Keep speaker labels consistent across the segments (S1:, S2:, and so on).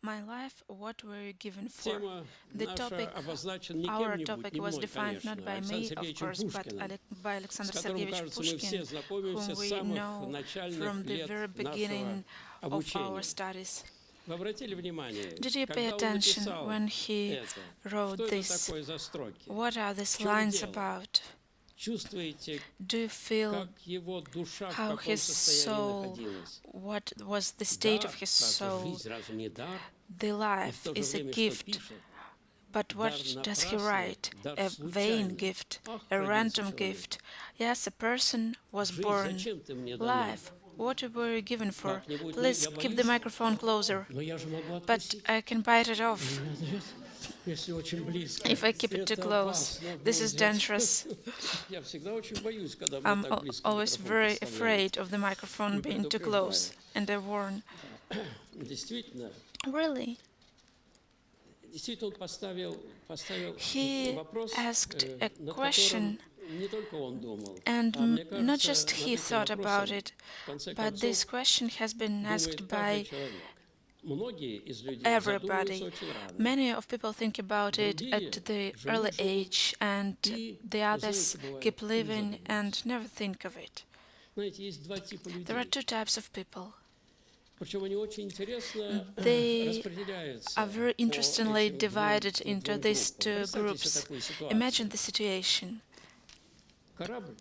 S1: My life, what were you given for?
S2: Тема
S1: The
S2: наша
S1: topic,
S2: обозначена не
S1: our
S2: кем-нибудь,
S1: topic
S2: не
S1: was
S2: мной,
S1: defined not
S2: конечно, а
S1: by
S2: Александром
S1: me, of
S2: Сергеевичем
S1: course, but
S2: Пушкиным,
S1: by
S2: с
S1: Alexander
S2: которым,
S1: Sergeyevich
S2: кажется, мы все
S1: Pushkin,
S2: знакомимся
S1: whom
S2: с
S1: we
S2: самых
S1: know
S2: начальных
S1: from the
S2: лет
S1: very
S2: нашего
S1: beginning of our
S2: обучения.
S1: studies.
S2: Вы обратили внимание,
S1: Did you pay
S2: когда он
S1: attention
S2: написал
S1: when he
S2: это, что
S1: wrote
S2: это
S1: this?
S2: такое за строки?
S1: What are
S2: В
S1: these
S2: чем
S1: lines
S2: дело?
S1: about?
S2: Чувствуете,
S1: Do you feel
S2: как его душа в
S1: how
S2: каком
S1: his
S2: состоянии
S1: soul,
S2: naходилась?
S1: what was the state
S2: Дар,
S1: of his
S2: правда,
S1: soul?
S2: жизнь разве не дар?
S1: The
S2: И в
S1: life
S2: то же
S1: is a
S2: время, что
S1: gift,
S2: пишет?
S1: but what
S2: Дар
S1: does he
S2: напрасный,
S1: write?
S2: дар
S1: A vain
S2: случайный.
S1: gift,
S2: Ах,
S1: a
S2: родился
S1: random
S2: человек.
S1: gift. Yes, a person was
S2: Жизнь,
S1: born.
S2: зачем ты мне дана?
S1: Life, what were you given for?
S2: Как-нибудь,
S1: Please
S2: я
S1: keep the
S2: боюсь,
S1: microphone closer.
S2: но я же могу
S1: But
S2: откусить.
S1: I can bite it off
S2: Если очень близко.
S1: if I keep it too
S2: Это
S1: close.
S2: опасно
S1: This is
S2: будет.
S1: dangerous.
S2: Я всегда очень боюсь, когда мне
S1: I'm
S2: так близко
S1: always
S2: микрофон
S1: very
S2: подставляют.
S1: afraid of the microphone
S2: Не
S1: being too
S2: предупреждаю.
S1: close, and I warn.
S2: Действительно,
S1: Really?
S2: он поставил
S1: He
S2: вопрос,
S1: asked a
S2: над
S1: question,
S2: которым не только он думал,
S1: and
S2: а мне
S1: not
S2: кажется,
S1: just
S2: над
S1: he
S2: этим
S1: thought about
S2: вопросом,
S1: it,
S2: в конце
S1: but this
S2: концов,
S1: question has been asked
S2: думает каждый
S1: by
S2: человек. Многие из людей
S1: everybody.
S2: задумываются очень рано.
S1: Many of people think about it at the early age, and the others keep living and never think of it.
S2: Знаете, есть два типа
S1: There are
S2: людей.
S1: two types of people.
S2: Причем они очень интересно
S1: They
S2: распределяются
S1: are very
S2: по
S1: interestingly
S2: этим
S1: divided
S2: двум
S1: into these
S2: группам.
S1: two
S2: Представьте себе
S1: groups.
S2: такую ситуацию.
S1: Imagine the situation.
S2: Корабль,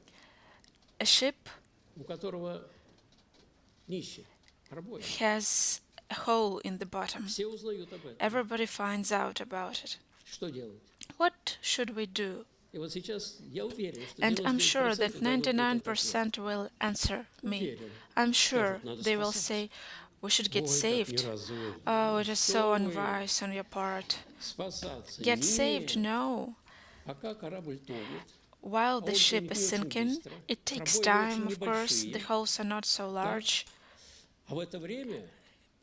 S1: A ship
S2: у которого днище, пробоина.
S1: has a hole in the bottom.
S2: Все узнают об этом.
S1: Everybody finds out about it.
S2: Что делать?
S1: What should we do?
S2: И вот сейчас я уверен, что
S1: And I'm sure
S2: 99%
S1: that
S2: дадут мне этот ответ.
S1: 99% will answer me.
S2: Уверен.
S1: I'm sure
S2: Скажут, надо
S1: they will
S2: спасаться.
S1: say, we should get
S2: Ой, как
S1: saved.
S2: неразумно.
S1: Oh, it is so
S2: Что вы?
S1: unwise on your part.
S2: Спасаться.
S1: Get
S2: Нет.
S1: saved? No.
S2: Пока корабль тонет,
S1: While the
S2: он
S1: ship
S2: тонет
S1: is
S2: не очень
S1: sinking,
S2: быстро,
S1: it takes
S2: пробоины
S1: time,
S2: очень
S1: of course, the
S2: небольшие.
S1: holes are not so large.
S2: А в это время,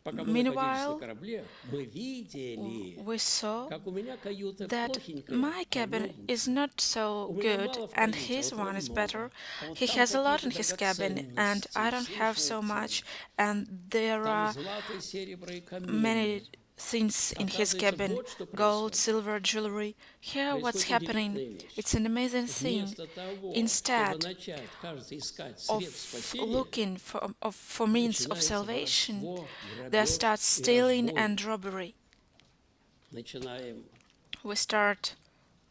S2: пока мы находились
S1: Meanwhile,
S2: на корабле, мы видели,
S1: we saw
S2: как у меня каюта
S1: that
S2: плохенькая,
S1: my
S2: а у
S1: cabin
S2: него
S1: is not so
S2: У меня
S1: good
S2: мало в
S1: and
S2: каюте,
S1: his
S2: а вот
S1: one is
S2: много.
S1: better.
S2: А вот
S1: He
S2: там
S1: has a lot in
S2: какие-то
S1: his cabin and
S2: драгоценности,
S1: I don't have so
S2: слушайте,
S1: much, and there
S2: там
S1: are
S2: злато, серебро и
S1: many
S2: камни.
S1: things in his
S2: Оказывается,
S1: cabin,
S2: вот что
S1: gold,
S2: происходит.
S1: silver, jewelry. Here what's
S2: Происходит
S1: happening.
S2: удивительная вещь.
S1: It's an amazing thing.
S2: Вместо того,
S1: Instead
S2: чтобы начать, кажется, искать
S1: of
S2: средств спасения,
S1: looking for means of
S2: начинается
S1: salvation,
S2: воровство,
S1: they
S2: грабеж
S1: start
S2: и
S1: stealing
S2: разбой.
S1: and robbery.
S2: Начинаем
S1: We start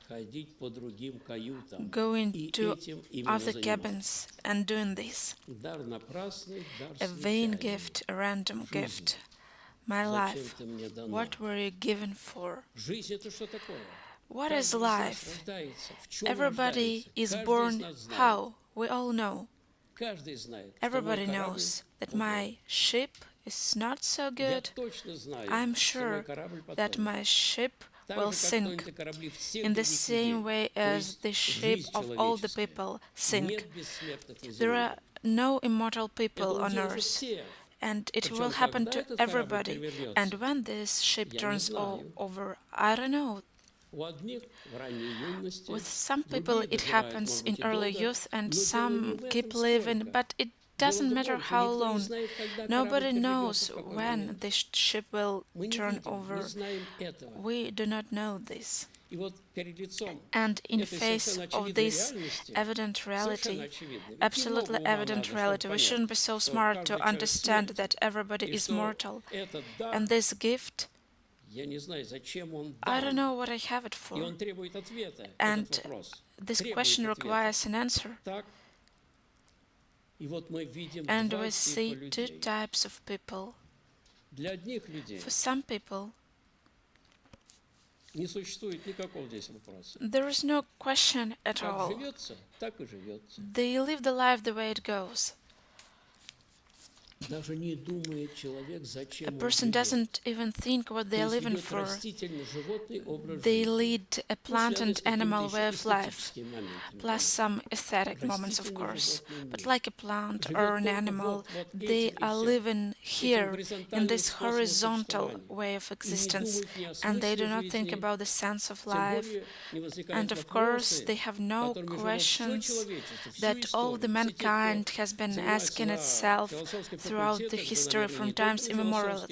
S2: ходить по другим каютам
S1: going
S2: и
S1: to
S2: этим именно
S1: other
S2: заниматься.
S1: cabins and doing this.
S2: Дар напрасный, дар
S1: A vain
S2: случайный.
S1: gift, a random
S2: Жизнь.
S1: gift. My
S2: Зачем
S1: life,
S2: ты мне дана?
S1: what were you given for?
S2: Жизнь это что такое?
S1: What
S2: Каждый
S1: is
S2: из нас
S1: life?
S2: рождается. В чем
S1: Everybody
S2: рождается?
S1: is
S2: Каждый из
S1: born
S2: нас знает.
S1: how? We all know.
S2: Каждый знает, что
S1: Everybody
S2: мой корабль
S1: knows that
S2: плохой.
S1: my ship is not so
S2: Я
S1: good.
S2: точно знаю,
S1: I'm
S2: что мой
S1: sure
S2: корабль
S1: that
S2: потонет.
S1: my ship
S2: Так
S1: will
S2: же, как
S1: sink
S2: тонут и корабли всех
S1: in the
S2: других
S1: same
S2: людей.
S1: way
S2: То
S1: as
S2: есть
S1: the ship
S2: жизнь
S1: of all the
S2: человеческая.
S1: people sink.
S2: Нет бессмертных на
S1: There
S2: земле.
S1: are no immortal
S2: Это
S1: people on
S2: уделают
S1: earth,
S2: все.
S1: and it
S2: Причем,
S1: will happen
S2: когда
S1: to
S2: этот корабль
S1: everybody.
S2: перевернется,
S1: And when this ship
S2: я не
S1: turns
S2: знаю.
S1: over, I don't know.
S2: У одних в ранней юности,
S1: With some people
S2: другие
S1: it
S2: доживают,
S1: happens
S2: может
S1: in
S2: быть, и
S1: early
S2: долго,
S1: youth, and
S2: но дело не
S1: some
S2: в
S1: keep
S2: этом
S1: living,
S2: сколько.
S1: but it
S2: Дело
S1: doesn't
S2: в
S1: matter
S2: другом, что
S1: how
S2: никто не
S1: long.
S2: знает, когда
S1: Nobody
S2: корабль перевернется,
S1: knows
S2: в какой
S1: when
S2: момент.
S1: this ship will
S2: Мы не
S1: turn
S2: видим, не
S1: over.
S2: знаем этого.
S1: We do not know this.
S2: И вот перед лицом
S1: And in
S2: этой
S1: face
S2: совершенно
S1: of
S2: очевидной
S1: this
S2: реальности,
S1: evident
S2: совершенно
S1: reality,
S2: очевидной, ведь
S1: absolutely
S2: немного ума
S1: evident
S2: надо, чтобы
S1: reality, we
S2: понять,
S1: shouldn't be so
S2: что
S1: smart to
S2: каждый человек
S1: understand
S2: смертен,
S1: that everybody
S2: и
S1: is
S2: что
S1: mortal.
S2: этот дар,
S1: And this gift,
S2: я не знаю, зачем он
S1: I don't
S2: дан,
S1: know what I have it
S2: и
S1: for.
S2: он требует ответа,
S1: And
S2: этот вопрос.
S1: this
S2: Требует
S1: question
S2: ответа.
S1: requires an answer.
S2: Так, и вот мы видим
S1: And
S2: два
S1: we
S2: типа
S1: see two
S2: людей.
S1: types of people.
S2: Для одних людей
S1: For some people,
S2: не существует никакого здесь вопроса.
S1: there is no question at
S2: Как
S1: all.
S2: живется, так и живется.
S1: They live the life the way it goes.
S2: Даже не думает человек,
S1: A
S2: зачем он
S1: person
S2: живет.
S1: doesn't even think what
S2: То
S1: they are
S2: есть
S1: living
S2: ведет
S1: for.
S2: растительно-животный образ
S1: They
S2: жизни.
S1: lead a
S2: Ну,
S1: plant
S2: связанный
S1: and
S2: с какими-то
S1: animal
S2: еще
S1: way of life,
S2: эстетическими моментами,
S1: plus
S2: конечно.
S1: some aesthetic moments, of course.
S2: Растительно-животный
S1: But
S2: мир.
S1: like a plant
S2: Живет
S1: or an
S2: только
S1: animal,
S2: вот
S1: they
S2: этим и
S1: are
S2: всё.
S1: living here in
S2: горизонтальным
S1: this
S2: способом
S1: horizontal
S2: существования.
S1: way of
S2: И не
S1: existence,
S2: думают ни о
S1: and they do
S2: смысле
S1: not think
S2: жизни,
S1: about the sense of
S2: тем
S1: life.
S2: более не возникают
S1: And of course,
S2: вопросы,
S1: they have no
S2: которыми живет всё
S1: questions
S2: человечество, всю
S1: that all
S2: историю,
S1: the
S2: все те, кто
S1: mankind has been
S2: занимается
S1: asking itself
S2: философской
S1: throughout throughout the history from times immemorial.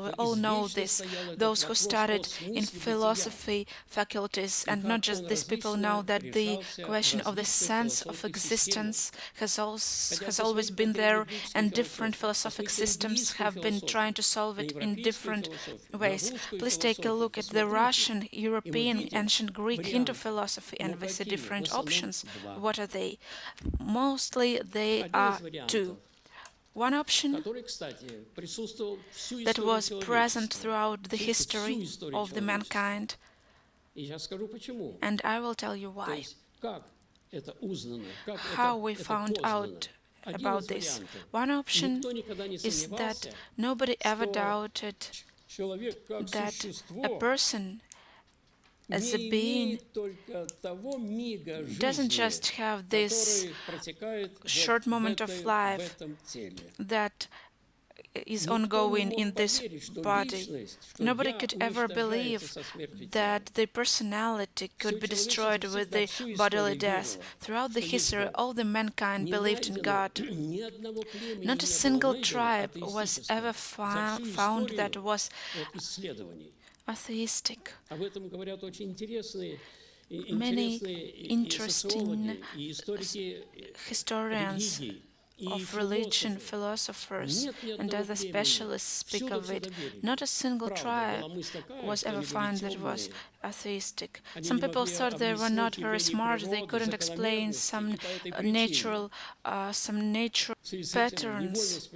S1: We all know this. Those who studied in philosophy faculties, and not just these people, know that the question of the sense of existence has always been there, and different philosophic systems have been trying to solve it in different ways. Please take a look at the Russian, European, ancient Greek, Hindu philosophy, and we see different options. What are they? Mostly they are two. One option that was present throughout the history of the mankind, and I will tell you why. How we found out about this. One option is that nobody ever doubted that a person as a being doesn't just have this short moment of life that is ongoing in this body. Nobody could ever believe that the personality could be destroyed with the bodily death. Throughout the history, all the mankind believed in God. Not a single tribe was ever found that was atheistic. Many interesting historians of religion, philosophers, and other specialists speak of it. Not a single tribe was ever found that was atheistic. Some people thought they were not very smart, they couldn't explain some natural patterns.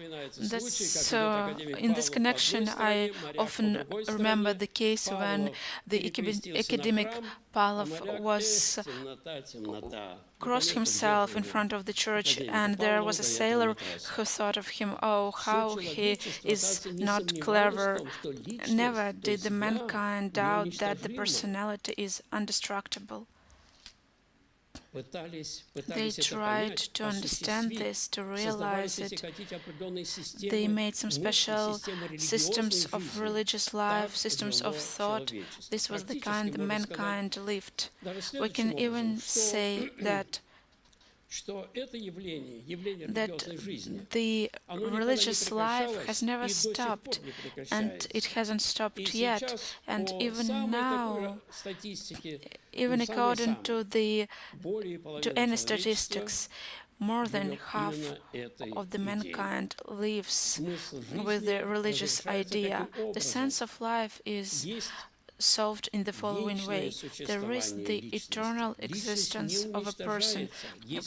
S1: In this connection, I often remember the case when the academic Pavlov was crossed himself in front of the church, and there was a sailor who thought of him, oh, how he is not clever. Never did the mankind doubt that the personality is indestructible. They tried to understand this, to realize it. They made some special systems of religious life, systems of thought. This was the kind the mankind lived. We can even say that the religious life has never stopped, and it hasn't stopped yet. And even now, even according to any statistics, more than half of the mankind lives with the religious idea. The sense of life is solved in the following way. There is the eternal existence of a person.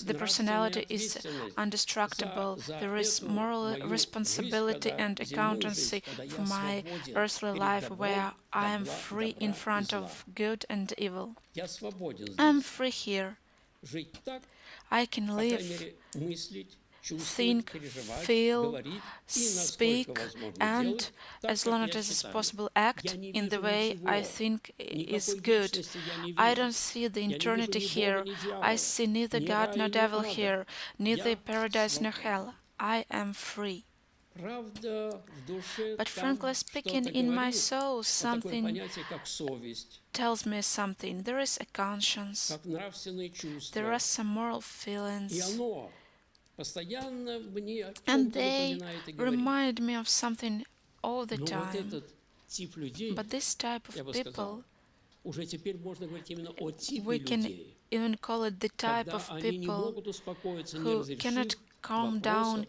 S1: The personality is indestructible. There is moral responsibility and accountancy for my earthly life, where I am free in front of good and evil. I am free here. I can live, think, feel, speak, and, as long as it's possible, act in the way I think is good. I don't see the eternity here. I see neither God nor devil here, neither paradise nor hell. I am free. But frankly speaking, in my soul, something tells me something. There is a conscience. There are some moral feelings. And they remind me of something all the time. But this type of people, we can even call it the type of people who cannot calm down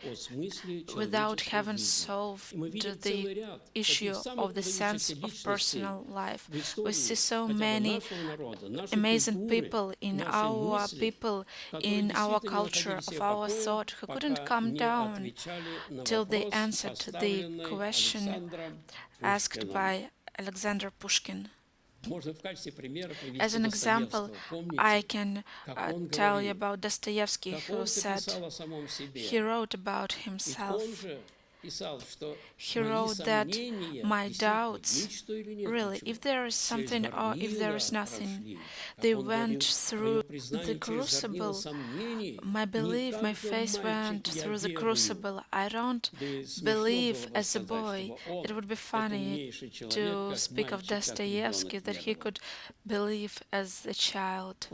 S1: without having solved the issue of the sense of personal life. We see so many amazing people, in our culture, of our thought, who couldn't calm down till they answered the question asked by Alexander Pushkin. As an example, I can tell you about Dostoevsky, who said he wrote about himself. He wrote that my doubts, really, if there is something or if there is nothing, they went through the crucible. My belief, my faith went through the crucible. I don't believe as a boy. It would be funny to speak of Dostoevsky that he could believe as a child.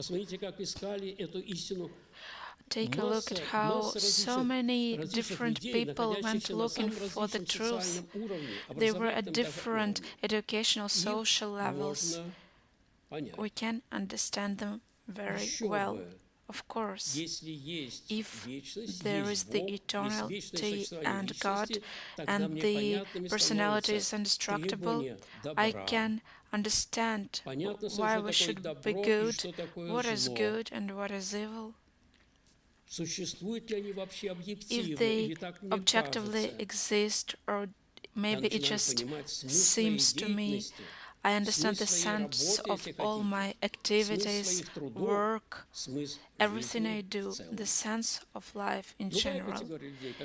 S1: Take a look at how so many different people went looking for the truth. They were at different educational, social levels. We can understand them very well. Of course, if there is the eternality and God and the personality is indestructible, I can understand why we should be good, what is good and what is evil. If they objectively exist, or maybe it just seems to me, I understand the sense of all my activities, work, everything I do, the sense of life in general.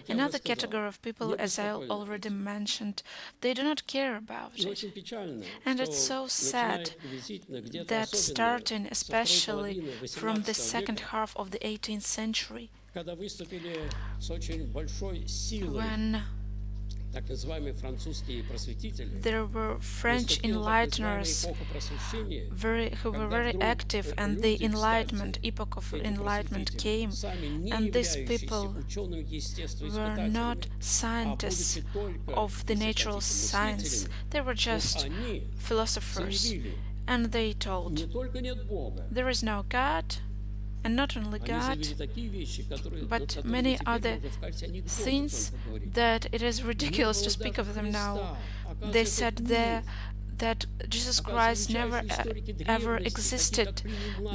S1: Another category of people, as I already mentioned, they do not care about it. And it's so sad that starting especially from the second half of the 18th century, when there were French enlighteners who were very active, and the Enlightenment, epoch of Enlightenment came, and these people were not scientists of the natural science, they were just philosophers, and they told, there is no God, and not only God, but many other things that it is ridiculous to speak of them now. They said there that Jesus Christ never ever existed,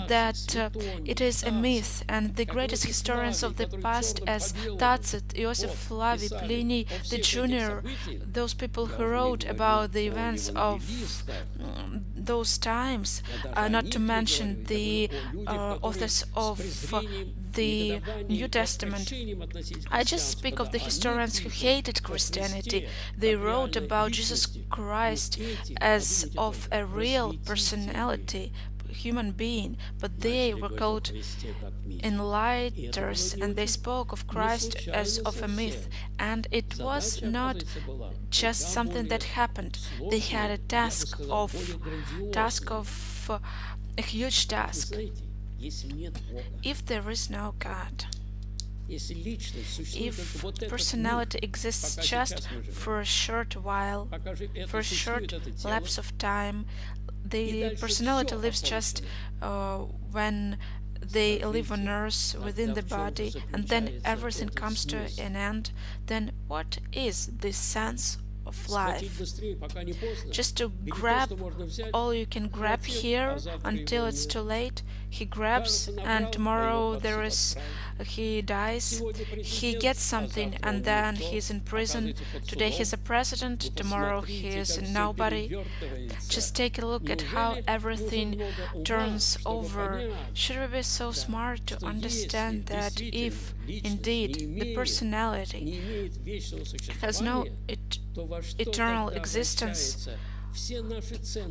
S1: that it is a myth, and the greatest historians of the past, as Tacit, Iosif Flavi, Pliny the Junior, those people who wrote about the events of those times, not to mention the authors of the New Testament. I just speak of the historians who hated Christianity. They wrote about Jesus Christ as of a real personality, human being, but they were called enlighters, and they spoke of Christ as of a myth, and it was not just something that happened. They had a task of a huge task. If there is no God, if personality exists just for a short while, for a short lapse of time, the personality lives just when they live on earth within the body, and then everything comes to an end, then what is the sense of life? Just to grab all you can grab here until it's too late. He grabs, and tomorrow he dies, he gets something, and then he's in prison. Today he's a president, tomorrow he is nobody. Just take a look at how everything turns over. Should we be so smart to understand that if indeed the personality has no eternal existence,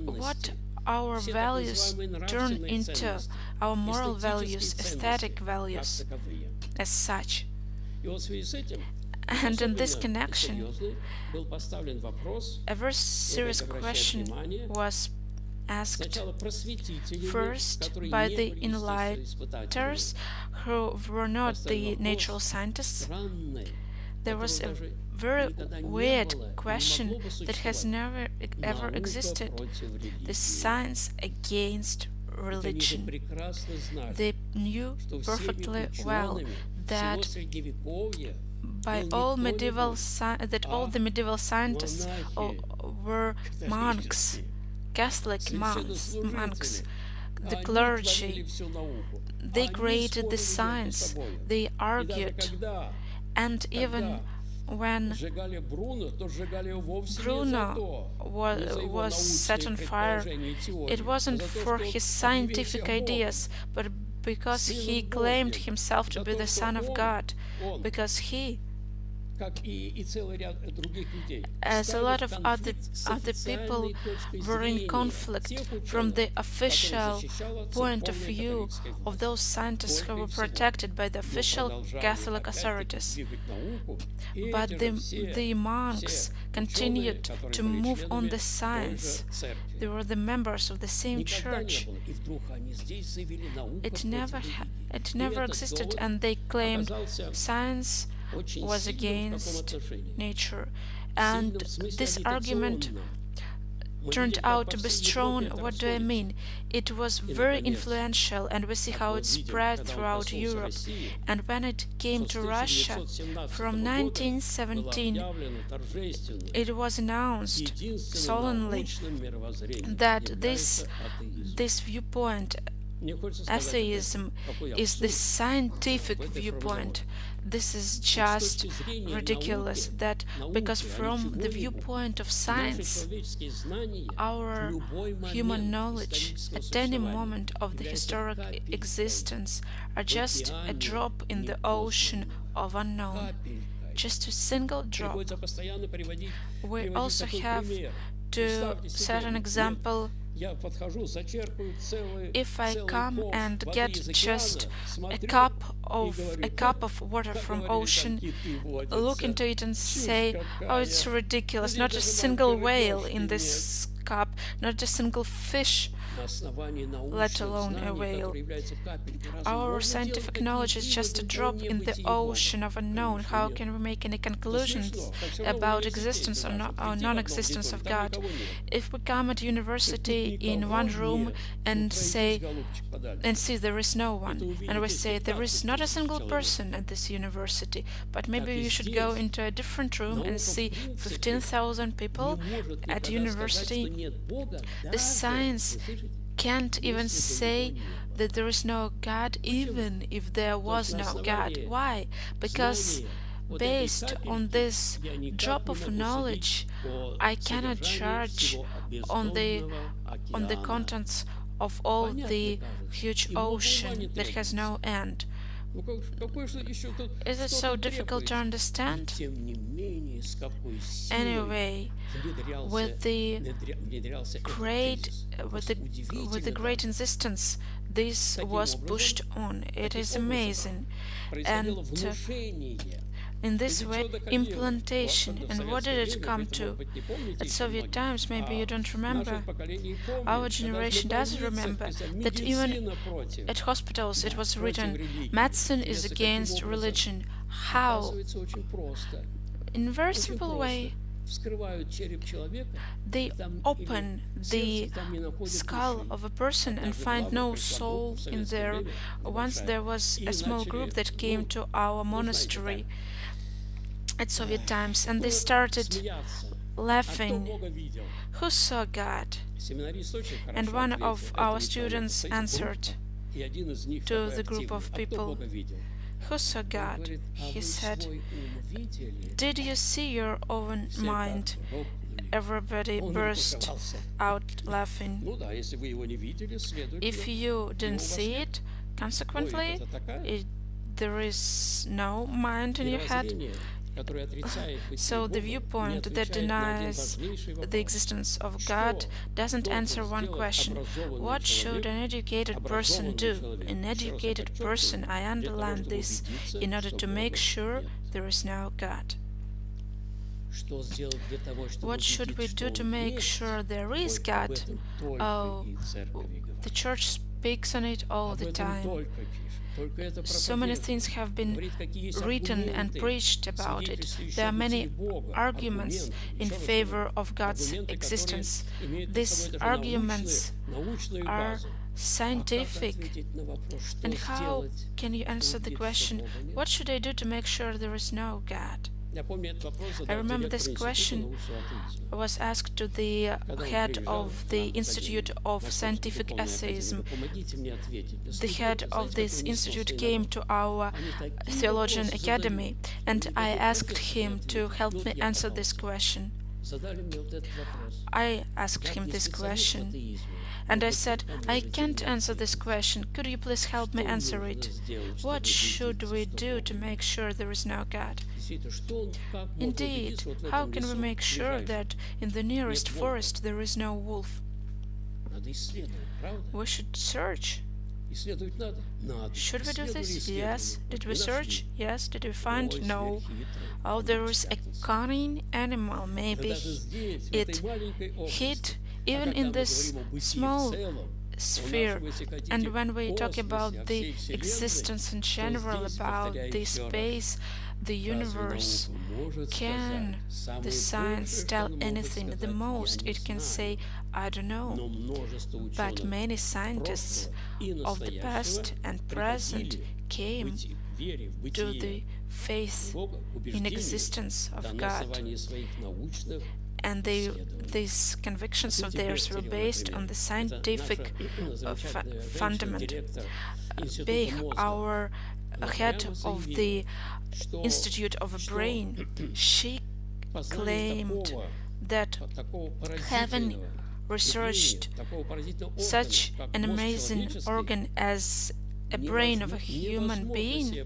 S1: what our values turn into, our moral values, aesthetic values as such. And in this connection, a very serious question was asked first by the enlighters, who were not the natural scientists. There was a very weird question that has never ever existed: the science against religion. They knew perfectly well that all the medieval scientists were monks, Catholic monks, the clergy. They created the science, they argued, and even when Bruno was set on fire, it wasn't for his scientific ideas, but because he claimed himself to be the Son of God, because he as a lot of other people were in conflict from the official point of view of those scientists who were protected by the official Catholic authorities. But the monks continued to move on the science. They were the members of the same church. It never existed, and they claimed science was against nature. And this argument turned out to be strong. What do I mean? It was very influential, and we see how it spread throughout Europe. And when it came to Russia, from 1917, it was announced solemnly that this viewpoint, atheism, is the scientific viewpoint. This is just ridiculous, that because from the viewpoint of science, our human knowledge at any moment of the historic existence are just a drop in the ocean of unknown, just a single drop. We also have to set an example. If I come and get just a cup of water from ocean, look into it and say, oh, it's ridiculous, not a single whale in this cup, not a single fish, let alone a whale. Our scientific knowledge is just a drop in the ocean of unknown. How can we make any conclusions about existence or non-existence of God? If we come at university in one room and see there is no one, and we say there is not a single person at this university, but maybe you should go into a different room and see 15,000 people at university, the science can't even say that there is no God, even if there was no God. Why? Because based on this drop of knowledge, I cannot judge on the contents of all the huge ocean that has no end. Is it so difficult to understand? Anyway, with the great insistence, this was pushed on. It is amazing. And in this way, implantation. And what did it come to? At Soviet times, maybe you don't remember. Our generation does remember that even at hospitals it was written, medicine is against religion. How? In a very simple way. They open the skull of a person and find no soul in there. Once there was a small group that came to our monastery at Soviet times, and they started laughing. Who saw God? And one of our students answered to the group of people, who saw God? He said, did you see your own mind? Everybody burst out laughing. If you didn't see it, consequently, there is no mind in your head. So the viewpoint that denies the existence of God doesn't answer one question. What should an educated person do? An educated person, I underline this, in order to make sure there is no God. What should we do to make sure there is God? Oh, the Church speaks on it all the time. So many things have been written and preached about it. There are many arguments in favor of God's existence. These arguments are scientific. And how can you answer the question, what should I do to make sure there is no God? I remember this question was asked to the head of the Institute of Scientific Atheism. The head of this institute came to our theologian academy, and I asked him to help me answer this question. I asked him this question, and I said, I can't answer this question. Could you please help me answer it? What should we do to make sure there is no God? Indeed, how can we make sure that in the nearest forest there is no wolf? We should search. Should we do this? Yes. Did we search? Yes. Did we find? No. Oh, there is a cunning animal. Maybe it hid even in this small sphere. And when we talk about the existence in general, about the space, the universe, can the science tell anything? The most it can say, I don't know. But many scientists of the past and present came to the faith in existence of God, and these convictions of theirs were based on the scientific fundament. Being our head of the Institute of a Brain, she claimed that having researched such an amazing organ as a brain of a human being,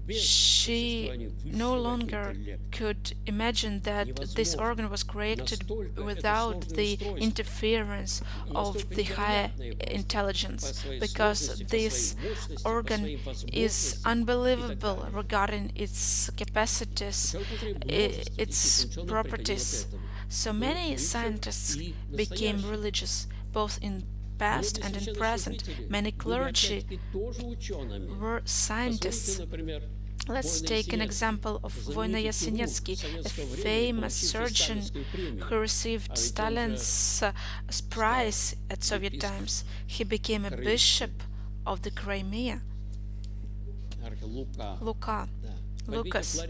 S1: she no longer could imagine that this organ was created without the interference of the higher intelligence, because this organ is unbelievable regarding its capacities, its properties. So many scientists became religious, both in past and in present. Many clergy were scientists. Let's take an example of Voina Yasenetsky, a famous surgeon who received Stalin's prize at Soviet times. He became a bishop of the Crimea. Lucas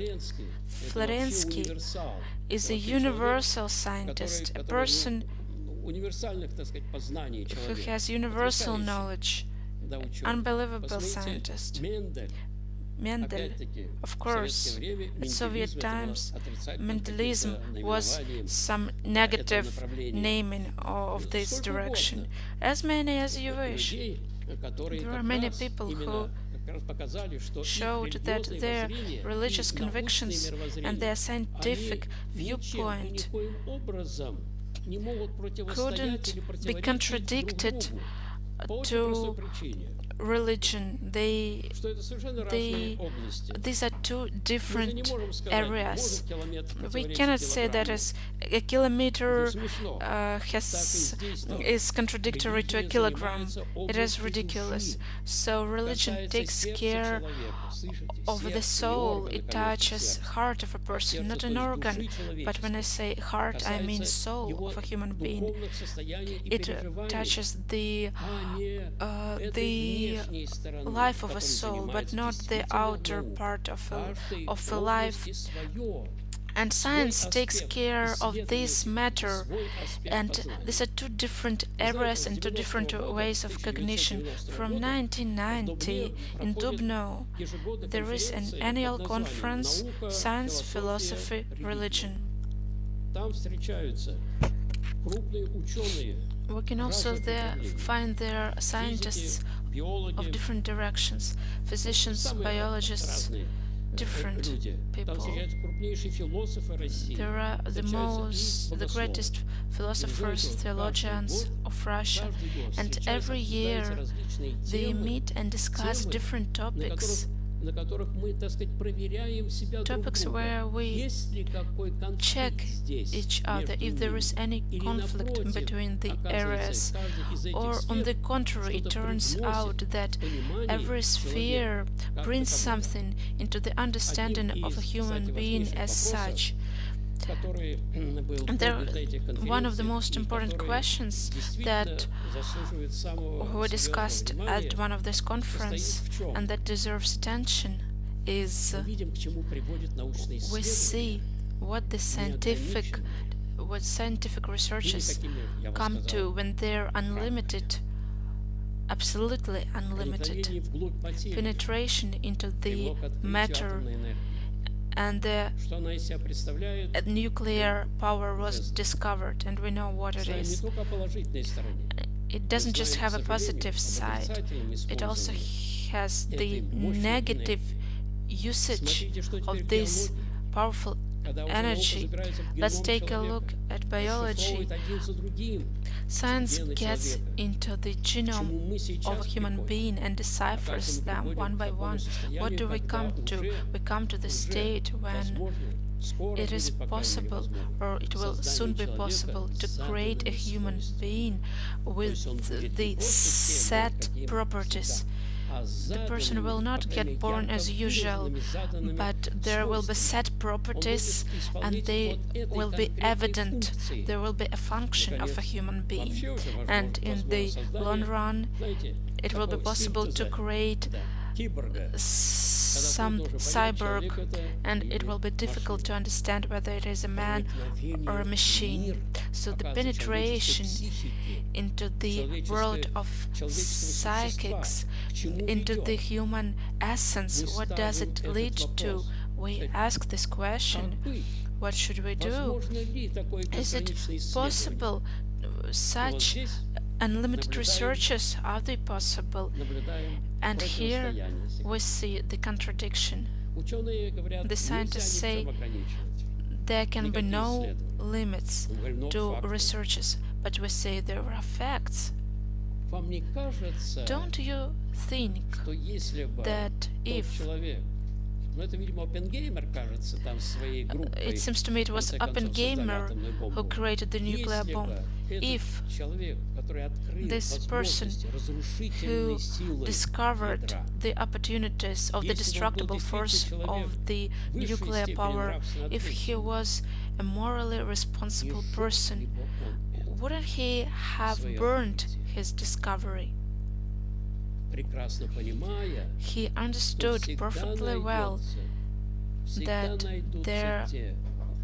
S1: Florensky is a universal scientist, a person who has universal knowledge, unbelievable scientist. Mendel, of course, at Soviet times, Mendelism was some negative naming of this direction. As many as you wish. There are many people who showed that their religious convictions and their scientific viewpoint couldn't be contradicted to religion. These are two different areas. We cannot say that as a kilometer is contradictory to a kilogram. It is ridiculous. So religion takes care of the soul. It touches heart of a person, not an organ. But when I say heart, I mean soul of a human being. It touches the life of a soul, but not the outer part of a life. And science takes care of this matter, and these are two different areas and two different ways of cognition. From 1990 in Dubno, there is an annual conference, Science, Philosophy, Religion. We can also find there scientists of different directions, physicians, biologists, different people. There are the greatest philosophers, theologians of Russia, and every year they meet and discuss different topics where we check each other if there is any conflict between the areas, or on the contrary, it turns out that every sphere brings something into the understanding of a human being as such. One of the most important questions that we discussed at one of this conference and that deserves attention is we see what the scientific researchers come to when they're unlimited, absolutely unlimited penetration into the matter and the
S2: что она из себя представляет,
S1: nuclear power was discovered, and we know what it
S2: знаем не
S1: is.
S2: только о положительной стороне,
S1: It
S2: мы
S1: doesn't just
S2: знаем,
S1: have a
S2: к
S1: positive
S2: сожалению, об
S1: side,
S2: отрицательном
S1: it also
S2: использовании
S1: has the
S2: этой мощной
S1: negative
S2: энергии.
S1: usage
S2: Смотрите, что теперь
S1: of
S2: в
S1: this
S2: биологии,
S1: powerful
S2: когда уже наука
S1: energy.
S2: забирается в
S1: Let's
S2: геном
S1: take a look
S2: человека,
S1: at biology.
S2: расшифровывает один за другим
S1: Science
S2: гены
S1: gets
S2: человека,
S1: into the
S2: к
S1: genome
S2: чему мы
S1: of a
S2: сейчас
S1: human
S2: приходим.
S1: being and
S2: Оказывается,
S1: deciphers
S2: мы
S1: them
S2: приходим
S1: one
S2: к
S1: by
S2: такому
S1: one. What
S2: состоянию,
S1: do we
S2: когда
S1: come to? We come to the
S2: уже
S1: state when
S2: возможно, скоро
S1: it is
S2: будет, по крайней мере,
S1: possible,
S2: возможно,
S1: or it will soon
S2: создание
S1: be
S2: человека
S1: possible,
S2: с
S1: to create a
S2: заданными
S1: human
S2: свойствами.
S1: being
S2: То
S1: with
S2: есть он будет
S1: the
S2: не просто тем,
S1: set
S2: каким
S1: properties.
S2: всегда, а
S1: The person will
S2: заданными,
S1: not
S2: по крайней
S1: get
S2: мере,
S1: born
S2: ярко
S1: as usual,
S2: выраженными заданными
S1: but there will be
S2: свойствами.
S1: set
S2: Он будет
S1: properties and
S2: исполнитель
S1: they
S2: вот этой
S1: will be
S2: конкретной
S1: evident.
S2: функции.
S1: There will be a function of a
S2: Наконец,
S1: human being.
S2: вообще уже
S1: And in the
S2: возможно
S1: long
S2: создание,
S1: run,
S2: знаете,
S1: it will be
S2: такого
S1: possible to
S2: синтеза,
S1: create
S2: да, киборга,
S1: some
S2: когда трудно уже понять,
S1: cyborg,
S2: человек это
S1: and it
S2: или
S1: will be difficult to
S2: машина.
S1: understand whether it is a man or a
S2: Проникновение в
S1: machine.
S2: мир,
S1: So the
S2: оказывается,
S1: penetration
S2: человеческой психики,
S1: into the world of
S2: человеческого
S1: psychics,
S2: существа, к чему
S1: into the
S2: ведет?
S1: human essence,
S2: Мы
S1: what does
S2: ставим
S1: it
S2: этот
S1: lead to?
S2: вопрос.
S1: We ask this question.
S2: Как быть?
S1: What should we do?
S2: Возможно ли такое
S1: Is it
S2: безграничное исследование?
S1: possible?
S2: И вот
S1: Such
S2: здесь
S1: unlimited
S2: наблюдаем-
S1: researches, are they possible?
S2: наблюдаем
S1: And here
S2: противостояние всегда.
S1: we see the contradiction.
S2: Ученые говорят,
S1: The
S2: нельзя ни
S1: scientists
S2: в
S1: say
S2: чем ограничивать.
S1: there can be
S2: Никакие
S1: no
S2: исследования.
S1: limits
S2: Мы говорим, но
S1: to
S2: факты.
S1: researches, but we say there are facts.
S2: Вам не кажется,
S1: Don't you think
S2: что если бы
S1: that
S2: тот
S1: if
S2: человек, ну это, видимо, Оппенгеймер, кажется, там своей группой,
S1: it seems to me it
S2: в
S1: was
S2: конце концов, создали
S1: Oppenheimer
S2: атомную
S1: who
S2: бомбу.
S1: created the nuclear
S2: Если
S1: bomb,
S2: бы этот
S1: if
S2: человек, который открыл
S1: this person
S2: возможности
S1: who
S2: разрушительной силы
S1: discovered
S2: ядра,
S1: the opportunities of the
S2: если бы он был
S1: destructible force
S2: действительно
S1: of the
S2: человек высшей
S1: nuclear
S2: степени
S1: power,
S2: нравственно
S1: if he
S2: ответственный,
S1: was a morally
S2: не
S1: responsible
S2: сжег
S1: person,
S2: ли бы он это
S1: wouldn't he have
S2: своё
S1: burned
S2: открытие?
S1: his discovery?
S2: Прекрасно понимая,
S1: He
S2: что
S1: understood
S2: всегда
S1: perfectly well
S2: всегда
S1: that
S2: найдутся
S1: there
S2: те,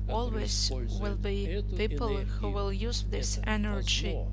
S2: которые
S1: always will
S2: используют
S1: be
S2: эту
S1: people who
S2: энергию,
S1: will use this
S2: это во
S1: energy
S2: зло,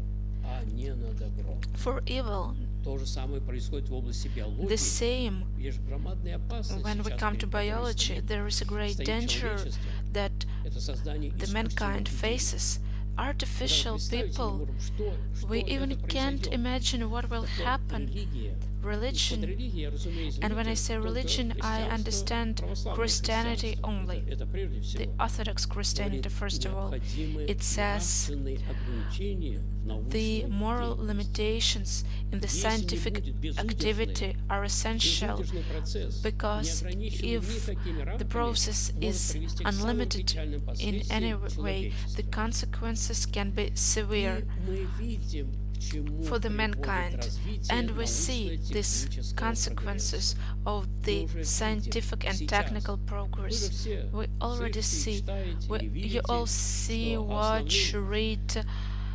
S2: а не на добро.
S1: for evil.
S2: То же самое происходит в области биологии.
S1: The same
S2: Есть громадная опасность
S1: when we
S2: сейчас,
S1: come to
S2: перед которой
S1: biology, there is a great
S2: стоит
S1: danger
S2: человечество.
S1: that
S2: Это создание
S1: the
S2: искусственных
S1: mankind
S2: людей.
S1: faces. Artificial
S2: Представить не
S1: people,
S2: можем, что
S1: we
S2: это
S1: even can't
S2: произойдет.
S1: imagine what will
S2: Так вот,
S1: happen.
S2: религия. И под
S1: Religion,
S2: религией, разумеется,
S1: and when I
S2: видите,
S1: say
S2: только
S1: religion, I
S2: христианство,
S1: understand
S2: православное
S1: Christianity
S2: христианство.
S1: only.
S2: Это прежде всего.
S1: The Orthodox Christianity,
S2: Говорит,
S1: first of all.
S2: необходимы
S1: It says
S2: нравственные ограничения в
S1: the
S2: научной
S1: moral
S2: деятельности.
S1: limitations in the
S2: Если не
S1: scientific
S2: будет безудержной,
S1: activity are essential
S2: безудержный процесс,
S1: because
S2: не ограниченный
S1: if
S2: никакими
S1: the
S2: рамками,
S1: process
S2: может
S1: is
S2: привести к самым
S1: unlimited
S2: печальным
S1: in any
S2: последствиям
S1: way, the
S2: человечества.
S1: consequences can be severe
S2: И мы видим, к чему
S1: for the
S2: приводит
S1: mankind,
S2: развитие
S1: and we see these
S2: научно-технического
S1: consequences
S2: прогресса.
S1: of the
S2: Мы уже
S1: scientific
S2: видим
S1: and
S2: сейчас.
S1: technical
S2: Вы же
S1: progress.
S2: все
S1: We already
S2: слышите,
S1: see,
S2: читаете и
S1: you
S2: видите,
S1: all see,
S2: что
S1: watch,
S2: основным,
S1: read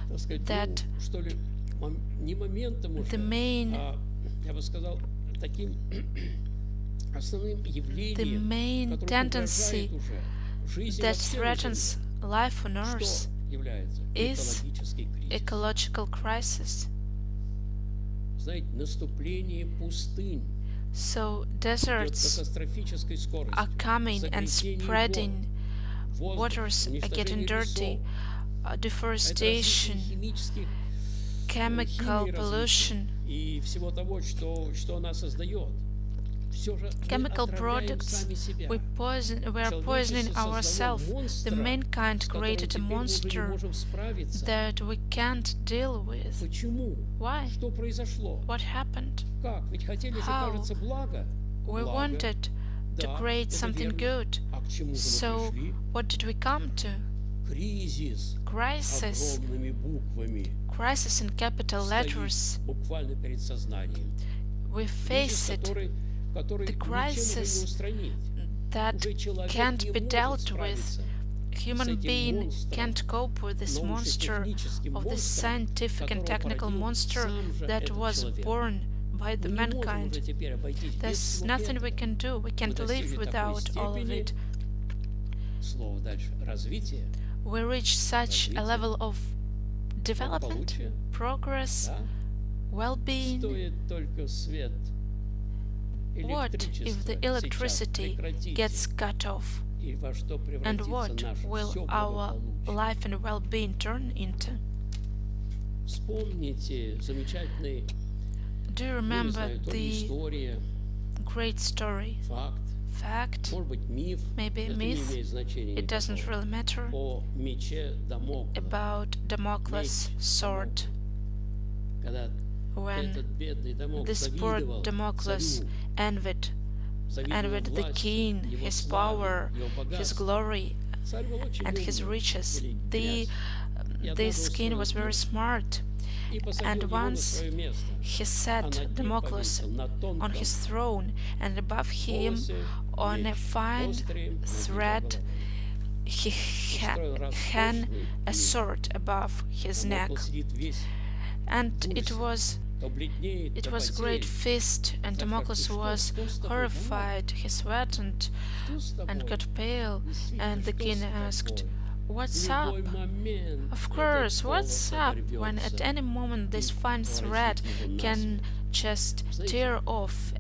S2: так сказать,
S1: that
S2: ну, что ли, не моментом уже,
S1: the main
S2: я бы сказал, таким основным
S1: the
S2: явлением,
S1: main
S2: которое
S1: tendency
S2: угрожает уже жизни во
S1: that
S2: всем
S1: threatens
S2: земле,
S1: life on
S2: что
S1: Earth
S2: является
S1: is
S2: экологический кризис.
S1: ecological crisis.
S2: Знаете, наступление пустынь
S1: So
S2: идет
S1: deserts
S2: катастрофической скоростью.
S1: are coming and
S2: Загрязнение
S1: spreading,
S2: воздуха,
S1: waters are getting
S2: уничтожение
S1: dirty,
S2: лесов. Это
S1: deforestation,
S2: развитие химических
S1: chemical
S2: химии
S1: pollution,
S2: развития и всего того, что она создает. Все же мы
S1: chemical
S2: отравляем
S1: products.
S2: сами себя.
S1: We are poisoning
S2: Человечество
S1: ourselves.
S2: создало
S1: The
S2: монстра,
S1: mankind
S2: с которым
S1: created a
S2: теперь мы уже не
S1: monster
S2: можем справиться.
S1: that we can't deal with.
S2: Почему?
S1: Why?
S2: Что произошло?
S1: What happened?
S2: Как? Ведь хотели же,
S1: How?
S2: кажется, благо.
S1: We
S2: Благо.
S1: wanted to
S2: Да,
S1: create
S2: это
S1: something
S2: верно.
S1: good.
S2: А к чему же
S1: So
S2: мы пришли?
S1: what did we come to?
S2: Кризис
S1: Crisis.
S2: огромными буквами.
S1: Crisis in capital
S2: Стоит
S1: letters.
S2: буквально перед сознанием.
S1: We
S2: Кризис,
S1: face it,
S2: который
S1: the
S2: ничем уже
S1: crisis
S2: не устранить.
S1: that
S2: Уже человек
S1: can't
S2: не
S1: be
S2: может
S1: dealt
S2: справиться
S1: with.
S2: с
S1: Human
S2: этим
S1: being
S2: монстром,
S1: can't cope with this monster,
S2: научно-техническим
S1: of this
S2: монстром,
S1: scientific and
S2: которого
S1: technical
S2: породил
S1: monster
S2: сам же
S1: that
S2: этот
S1: was
S2: человек.
S1: born by the
S2: Мы не можем уже
S1: mankind.
S2: теперь обойтись без
S1: There's
S2: всего
S1: nothing we
S2: этого.
S1: can do. We can't
S2: достигли
S1: live
S2: такой
S1: without all of
S2: степени,
S1: it.
S2: Слово дальше. Развитие,
S1: We reach such a
S2: развитие,
S1: level of development,
S2: благополучие,
S1: progress,
S2: да?
S1: well-being.
S2: Стоит только свет,
S1: What if
S2: электричество
S1: the
S2: сейчас
S1: electricity
S2: прекратить,
S1: gets cut off? And what will our life and well-being turn into? Do you remember the great story, fact, maybe myth, it doesn't really matter, about Damocles' sword? When this poor Damocles envied the king, his power, his glory, and his riches. This king was very smart, and once he set Damocles on his throne, and above him, on a fine thread, he hung a sword above his neck, and it was a great feast, and Damocles was horrified. He sweated and got pale, and the king asked, "What's up?" Of course, what's up when at any moment this fine thread can just tear off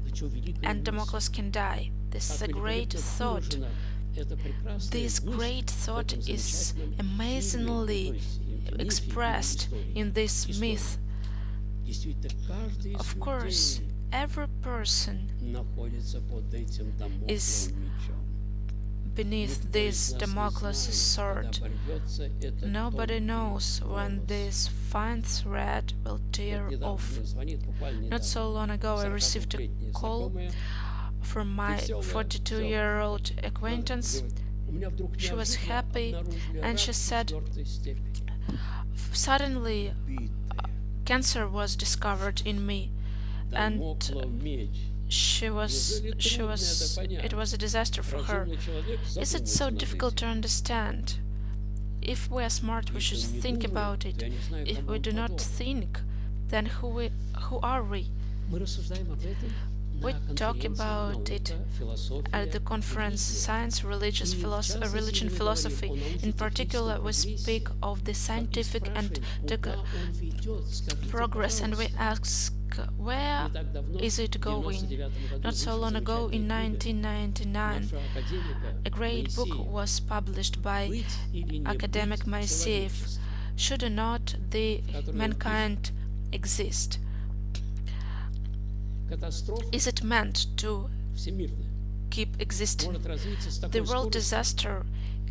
S1: and Damocles can die? This is a great thought. This great thought is amazingly expressed in this myth. Of course, every person is beneath this Damocles sword. Nobody knows when this fine thread will tear off. Not so long ago, I received a call from my 42-year-old acquaintance. She was happy, and she said, suddenly cancer was discovered in me, and it was a disaster for her. Is it so difficult to understand? If we are smart, we should think about it. If we do not think, then who are we? We talk about it at the conference Science, Religion, Philosophy. In particular, we speak of the scientific and progress, and we ask, where is it going? Not so long ago, in 1999, a great book was published by academic Moiseev, Should or Not the Mankind Exist? Is it meant to keep existing? The world disaster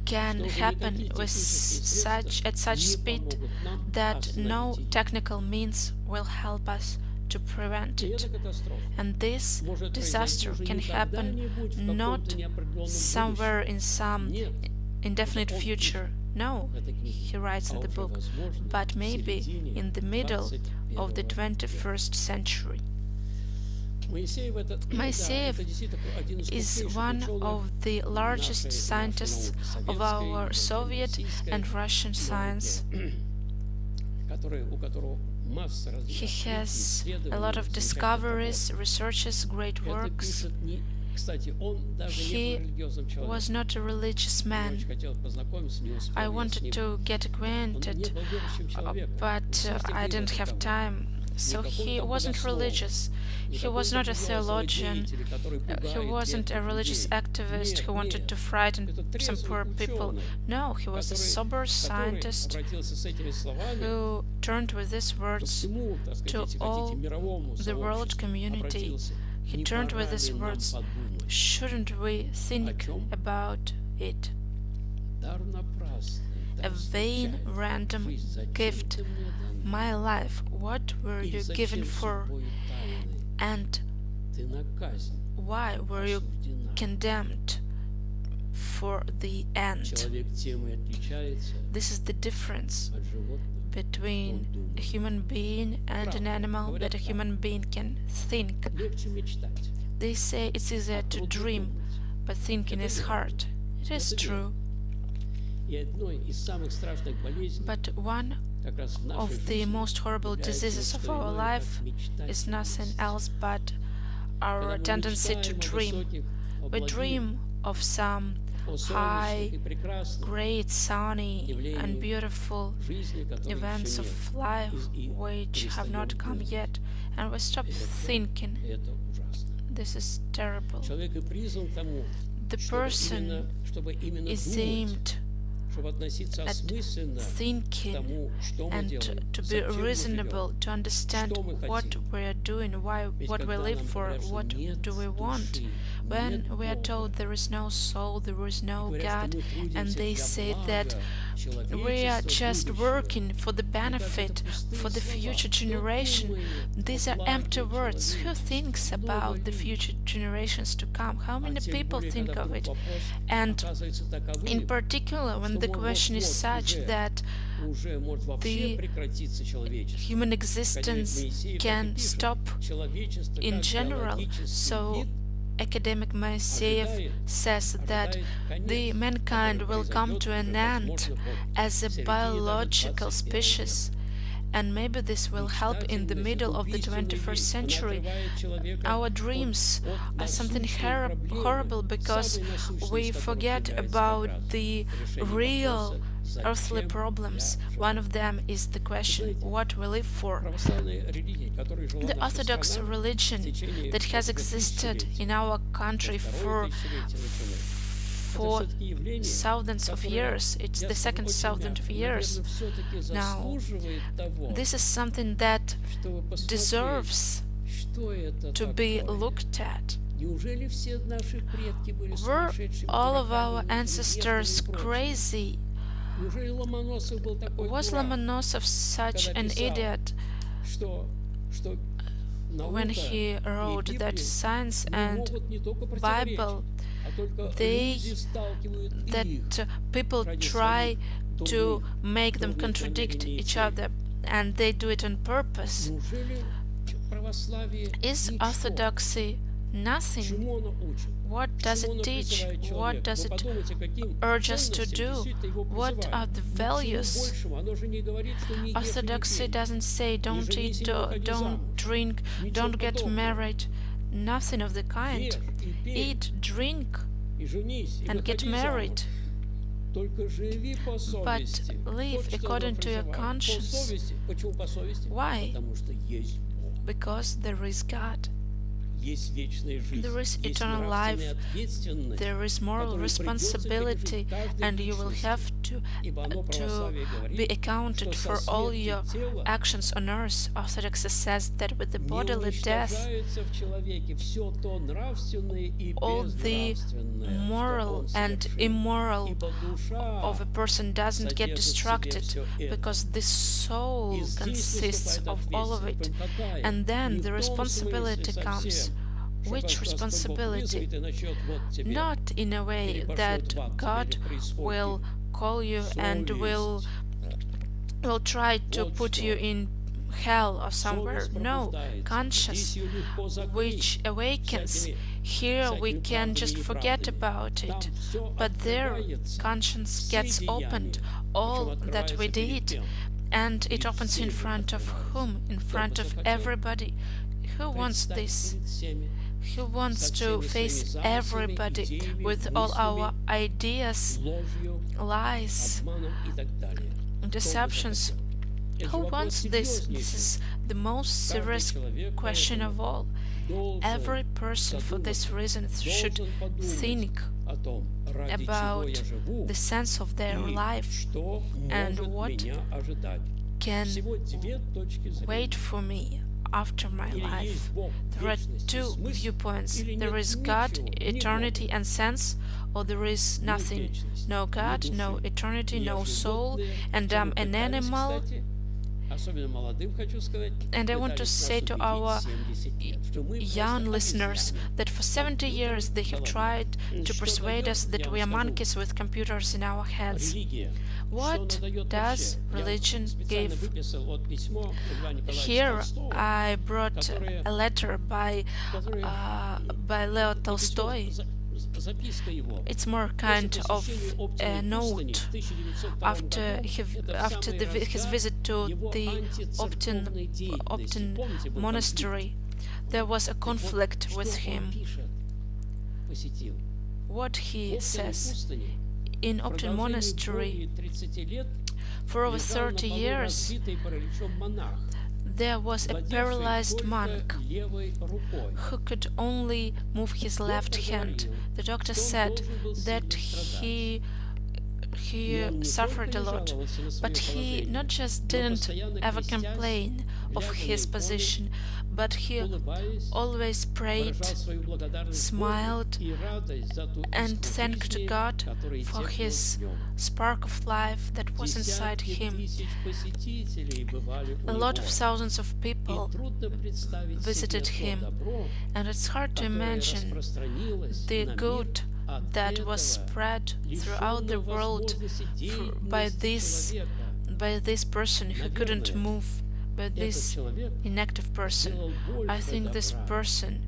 S1: can happen with at such speed that no technical means will help us to prevent it. And this disaster can happen not somewhere in some indefinite future. No, he writes in the book, but maybe in the middle of the 21st century. Moiseev is one of the largest scientists of our Soviet and Russian science. He has a lot of discoveries, researches, great works. He was not a religious man. I wanted to get acquainted, but I didn't have time. So he wasn't religious. He was not a theologian. He wasn't a religious activist who wanted to frighten some poor people. No, he was a sober scientist who turned with these words to all the world community. He turned with these words, shouldn't we think about it? A vain, random gift. My life, what were you given for? And why were you condemned for the end? This is the difference between a human being and an animal, that a human being can think. They say it's easier to dream, but thinking is hard. It is true. But one of the most horrible diseases of our life is nothing else but our tendency to dream. We dream of some high, great, sunny and beautiful events of life which have not come yet, and we stop thinking. This is terrible. the person is aimed at thinking and to be reasonable, to understand what we are doing, what we live for, what do we want. When we are told there is no soul, there is no God, and they say that we are just working for the benefit for the future generation, these are empty words. Who thinks about the future generations to come? How many people think of it? And in particular, when the question is such that the human existence can stop in general, so academic Moiseyev says that the mankind will come to an end as a biological species, and maybe this will help in the middle of the 21st century. Our dreams are something horrible because we forget about the real earthly problems. One of them is the question, what we live for. The Orthodox religion that has existed in our country for thousands of years, it's the second thousand of years now, this is something that deserves to be looked at. Were all of our ancestors crazy? Was Lomonosov such an idiot when he wrote that science and Bible, that people try to make them contradict each other, and they do it on purpose? Is orthodoxy nothing? What does it teach? What does it urge us to do? What are the values? Orthodoxy doesn't say don't eat, don't drink, don't get married. Nothing of the kind. Eat, drink, and get married. But live according to your conscience. Why? Because there is God. There is eternal life, there is moral responsibility, and you will have to be accounted for all your actions on earth. Orthodoxy says that with the bodily death, all the moral and immoral of a person doesn't get distracted, because the soul consists of all of it. And then the responsibility comes. Which responsibility? Not in a way that God will call you and will try to put you in hell or somewhere. No, conscience which awakens. Here we can just forget about it, but there conscience gets opened, all that we did, and it opens in front of whom? In front of everybody. Who wants this? Who wants to face everybody with all our ideas, lies, deceptions? Who wants this? This is the most serious question of all. Every person for this reason should think about the sense of their life and what can wait for me after my life. There are two viewpoints. There is God, eternity and sense, or there is nothing. No God, no eternity, no soul, and I'm an animal. And I want to say to our young listeners that for 70 years they have tried to persuade us that we are monkeys with computers in our heads. What does religion give? Here I brought a letter by Leo Tolstoy. It's more kind of a note after his visit to the Optin monastery. There was a conflict with him. What he says: in Optin monastery, for over 30 years, there was a paralyzed monk who could only move his left hand. The doctor said that he suffered a lot, but he not just didn't ever complain of his position, but he always prayed, smiled, and thanked God for his spark of life that was inside him. A lot of thousands of people visited him, and it's hard to imagine the good that was spread throughout the world by this person who couldn't move, by this inactive person. I think this person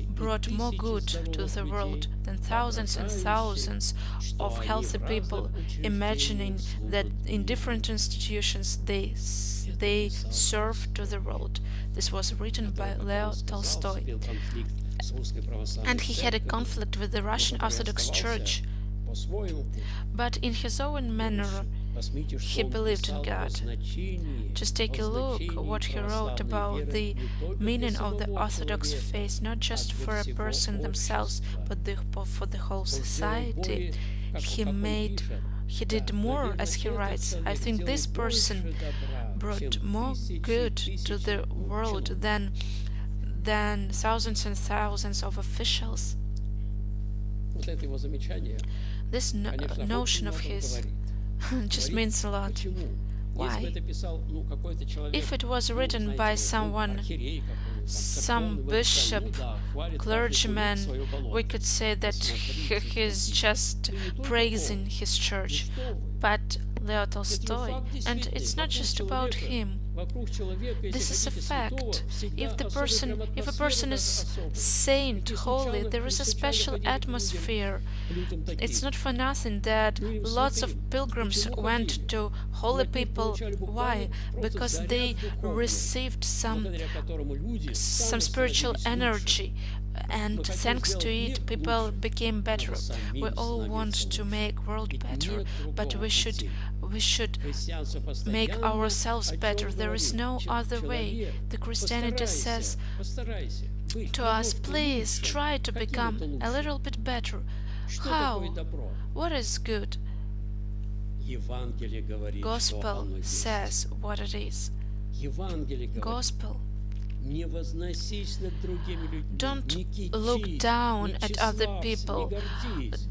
S1: brought more good to the world than thousands and thousands of healthy people imagining that in different institutions they serve to the world. This was written by Leo Tolstoy. And he had a conflict with the Russian Orthodox Church, but in his own manner he believed in God. Just take a look what he wrote about the meaning of the Orthodox faith, not just for a person themselves, but for the whole society. He did more, as he writes. I think this person brought more good to the world than thousands and thousands of officials. This notion of his just means a lot. Why? If it was written by someone, some bishop, clergyman, we could say that he's just praising his church. But Leo Tolstoy, and it's not just about him. This is a fact. If a person is saint, holy, there is a special atmosphere. It's not for nothing that lots of pilgrims went to holy people. Why? Because they received some spiritual energy, and thanks to it people became better. We all want to make world better, but we should make ourselves better. There is no other way. The Christianity says to us, please try to become a little bit better. How? What is good? Gospel says what it is. Gospel. Don't look down at other people.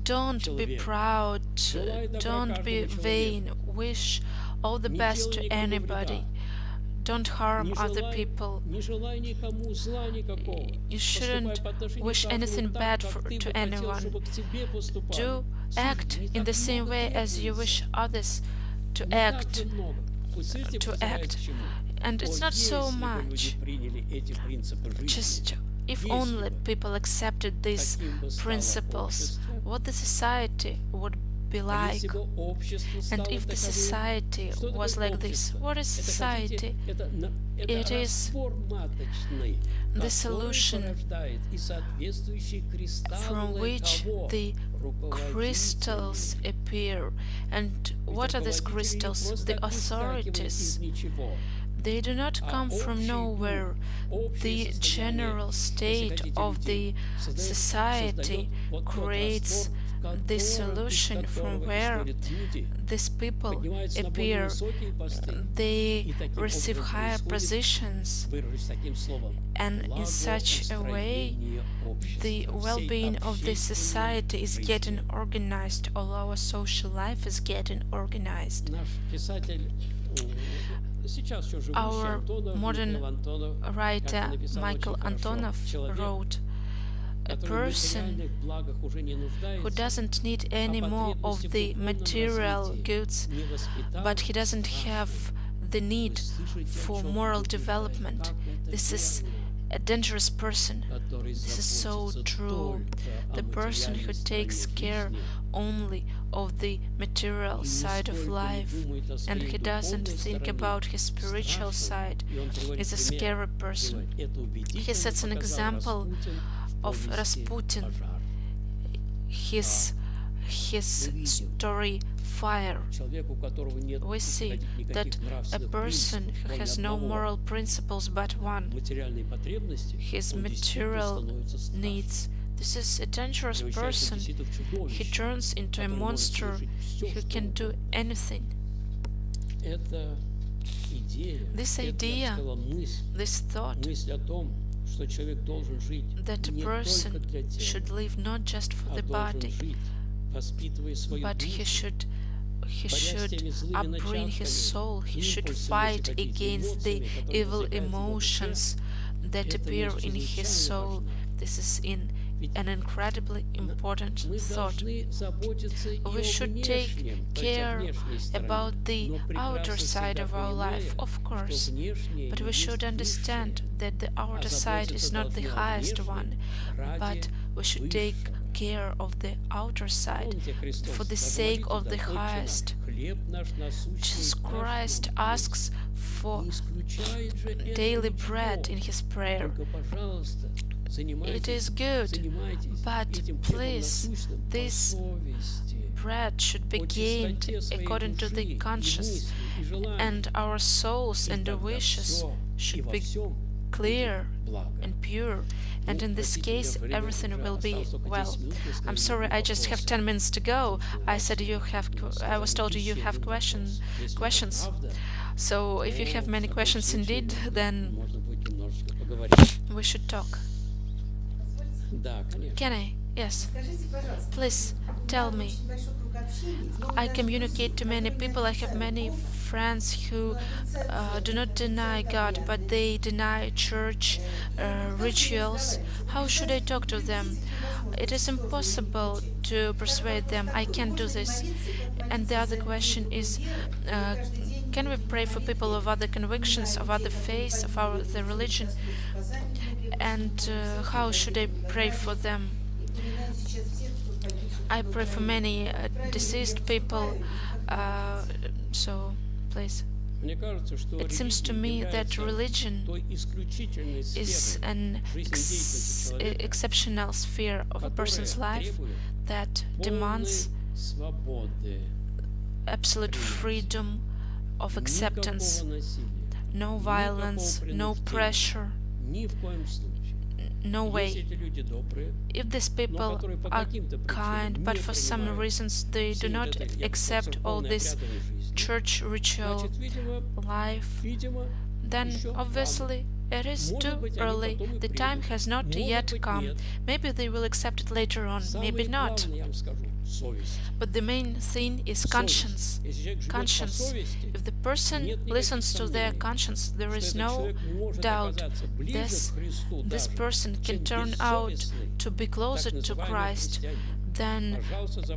S1: Don't be proud. Don't be vain. Wish all the best to anybody. Don't harm other people. You shouldn't wish anything bad to anyone. Do act in the same way as you wish others to act. And it's not so much. Just if only people accepted these principles, what the society would be like. And if the society was like this, what is society? It is the solution from which the crystals appear. And what are these crystals? The authorities. They do not come from nowhere. The general state of the society creates the solution from where these people appear. They receive higher positions, and in such a way the well-being of the society is getting organized, all our social life is getting organized. Our modern writer Michael Antonov wrote, a person who doesn't need any more of the material goods, but he doesn't have the need for moral development. This is a dangerous person. This is so true. The person who takes care only of the material side of life and he doesn't think about his spiritual side is a scary person. He sets an example of Rasputin. His his story fire. We see that a person who has no moral principles but one, his material needs. This is a dangerous person. He turns into a monster who can do anything. This idea, this thought, that a person should live not just for the body, but he should upbring his soul, he should fight against the evil emotions that appear in his soul. This is an incredibly important thought. We should take care about the outer side of our life, of course, but we should understand that the outer side is not the highest one, but we should take care of the outer side for the sake of the highest. Jesus Christ asks for daily bread in his prayer. It is good, but please, this bread should be gained according to the conscience, and our souls and the wishes should be clear and pure, and in this case everything will be well. I'm sorry, I just have 10 minutes to go. I was told you have questions. So if you have many questions indeed, then we should talk. Can I? Yes. Please tell me. I communicate to many people. I have many friends who do not deny God, but they deny church rituals. How should I talk to them? It is impossible to persuade them. I can't do this. And the other question is, can we pray for people of other convictions, of other faiths, of the religion? And how should I pray for them? I pray for many deceased people, so please. It seems to me that religion is an exceptional sphere of a person's life that demands absolute freedom of acceptance, no violence, no pressure. No way. If these people are kind, but for some reasons they do not accept all this church ritual life, then obviously it is too early. The time has not yet come. Maybe they will accept it later on, maybe not. But the main thing is conscience. Conscience. If the person listens to their conscience, there is no doubt this person can turn out to be closer to Christ than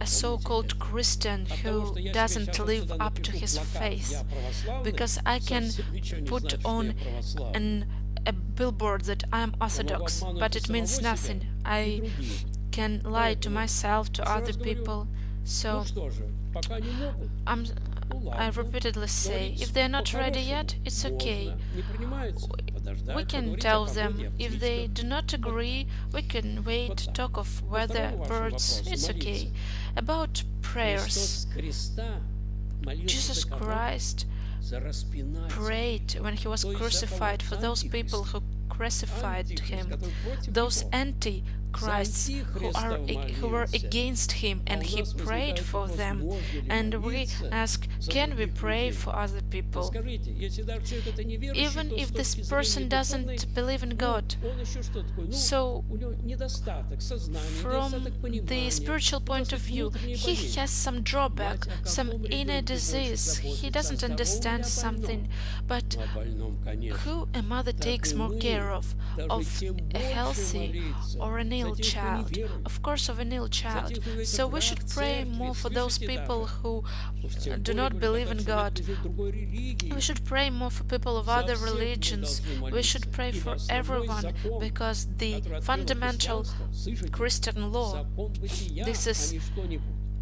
S1: a so-called Christian who doesn't live up to his faith. Because I can put on a billboard that I am Orthodox, but it means nothing. I can lie to myself, to other people. So I repeatedly say, if they are not ready yet, it's okay. We can tell them. If they do not agree, we can wait, talk of weather, birds, it's okay. About prayers, Jesus Christ prayed when he was crucified for those people who crucified him, those anti-Christs who were against him, and he prayed for them. And we ask, can we pray for other people? Even if this person doesn't believe in God. So, from the spiritual point of view, he has some drawback, some inner disease. He doesn't understand something. But who a mother takes more care of a healthy or an ill child? Of course, of an ill child. So we should pray more for those people who do not believe in God. We should pray more for people of other religions. We should pray for everyone, because the fundamental Christian law, this is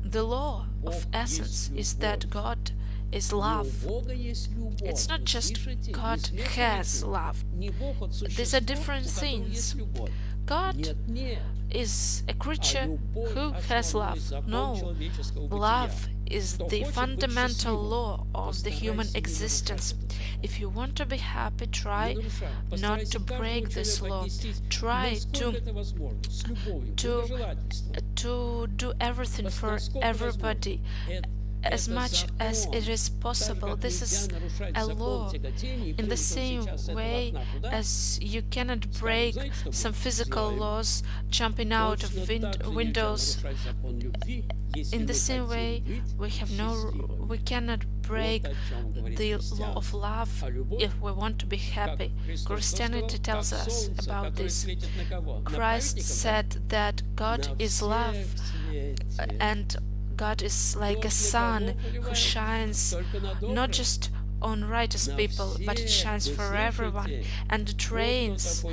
S1: the law of essence, is that God is love. It's not just God has love. These are different things. God is a creature who has love. No, love is the fundamental law of the human existence. If you want to be happy, try not to break this law. Try to do everything for everybody as much as it is possible. This is a law. In the same way as you cannot break some physical laws, jumping out of windows, in the same way we cannot break the law of love if we want to be happy. Christianity tells us about this. Christ said that God is love, and God is like a sun who shines not just on righteous people, but it shines for everyone, and it rains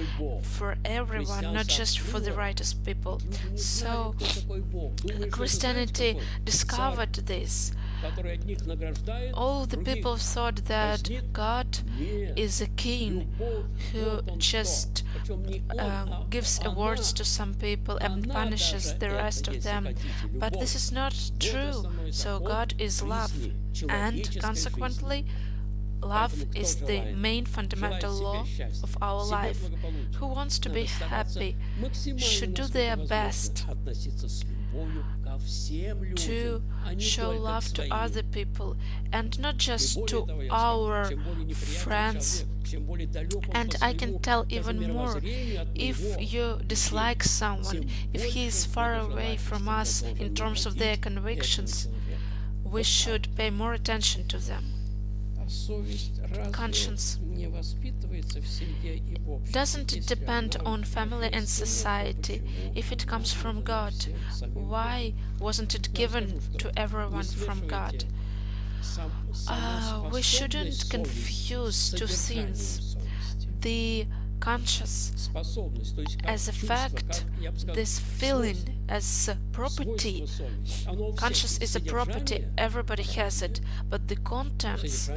S1: for everyone, not just for the righteous people. So Christianity discovered this. All the people thought that God is a king who just gives awards to some people and punishes the rest of them. But this is not true. So God is love, and consequently, love is the main fundamental law of our life. Who wants to be happy should do their best to show love to other people, and not just to our friends. And I can tell even more, if you dislike someone, if he is far away from us in terms of their convictions, we should pay more attention to them. Conscience, doesn't it depend on family and society? If it comes from God, why wasn't it given to everyone from God? We shouldn't confuse two things. The conscious as a fact, this feeling as a property. Conscious is a property, everybody has it, but the contents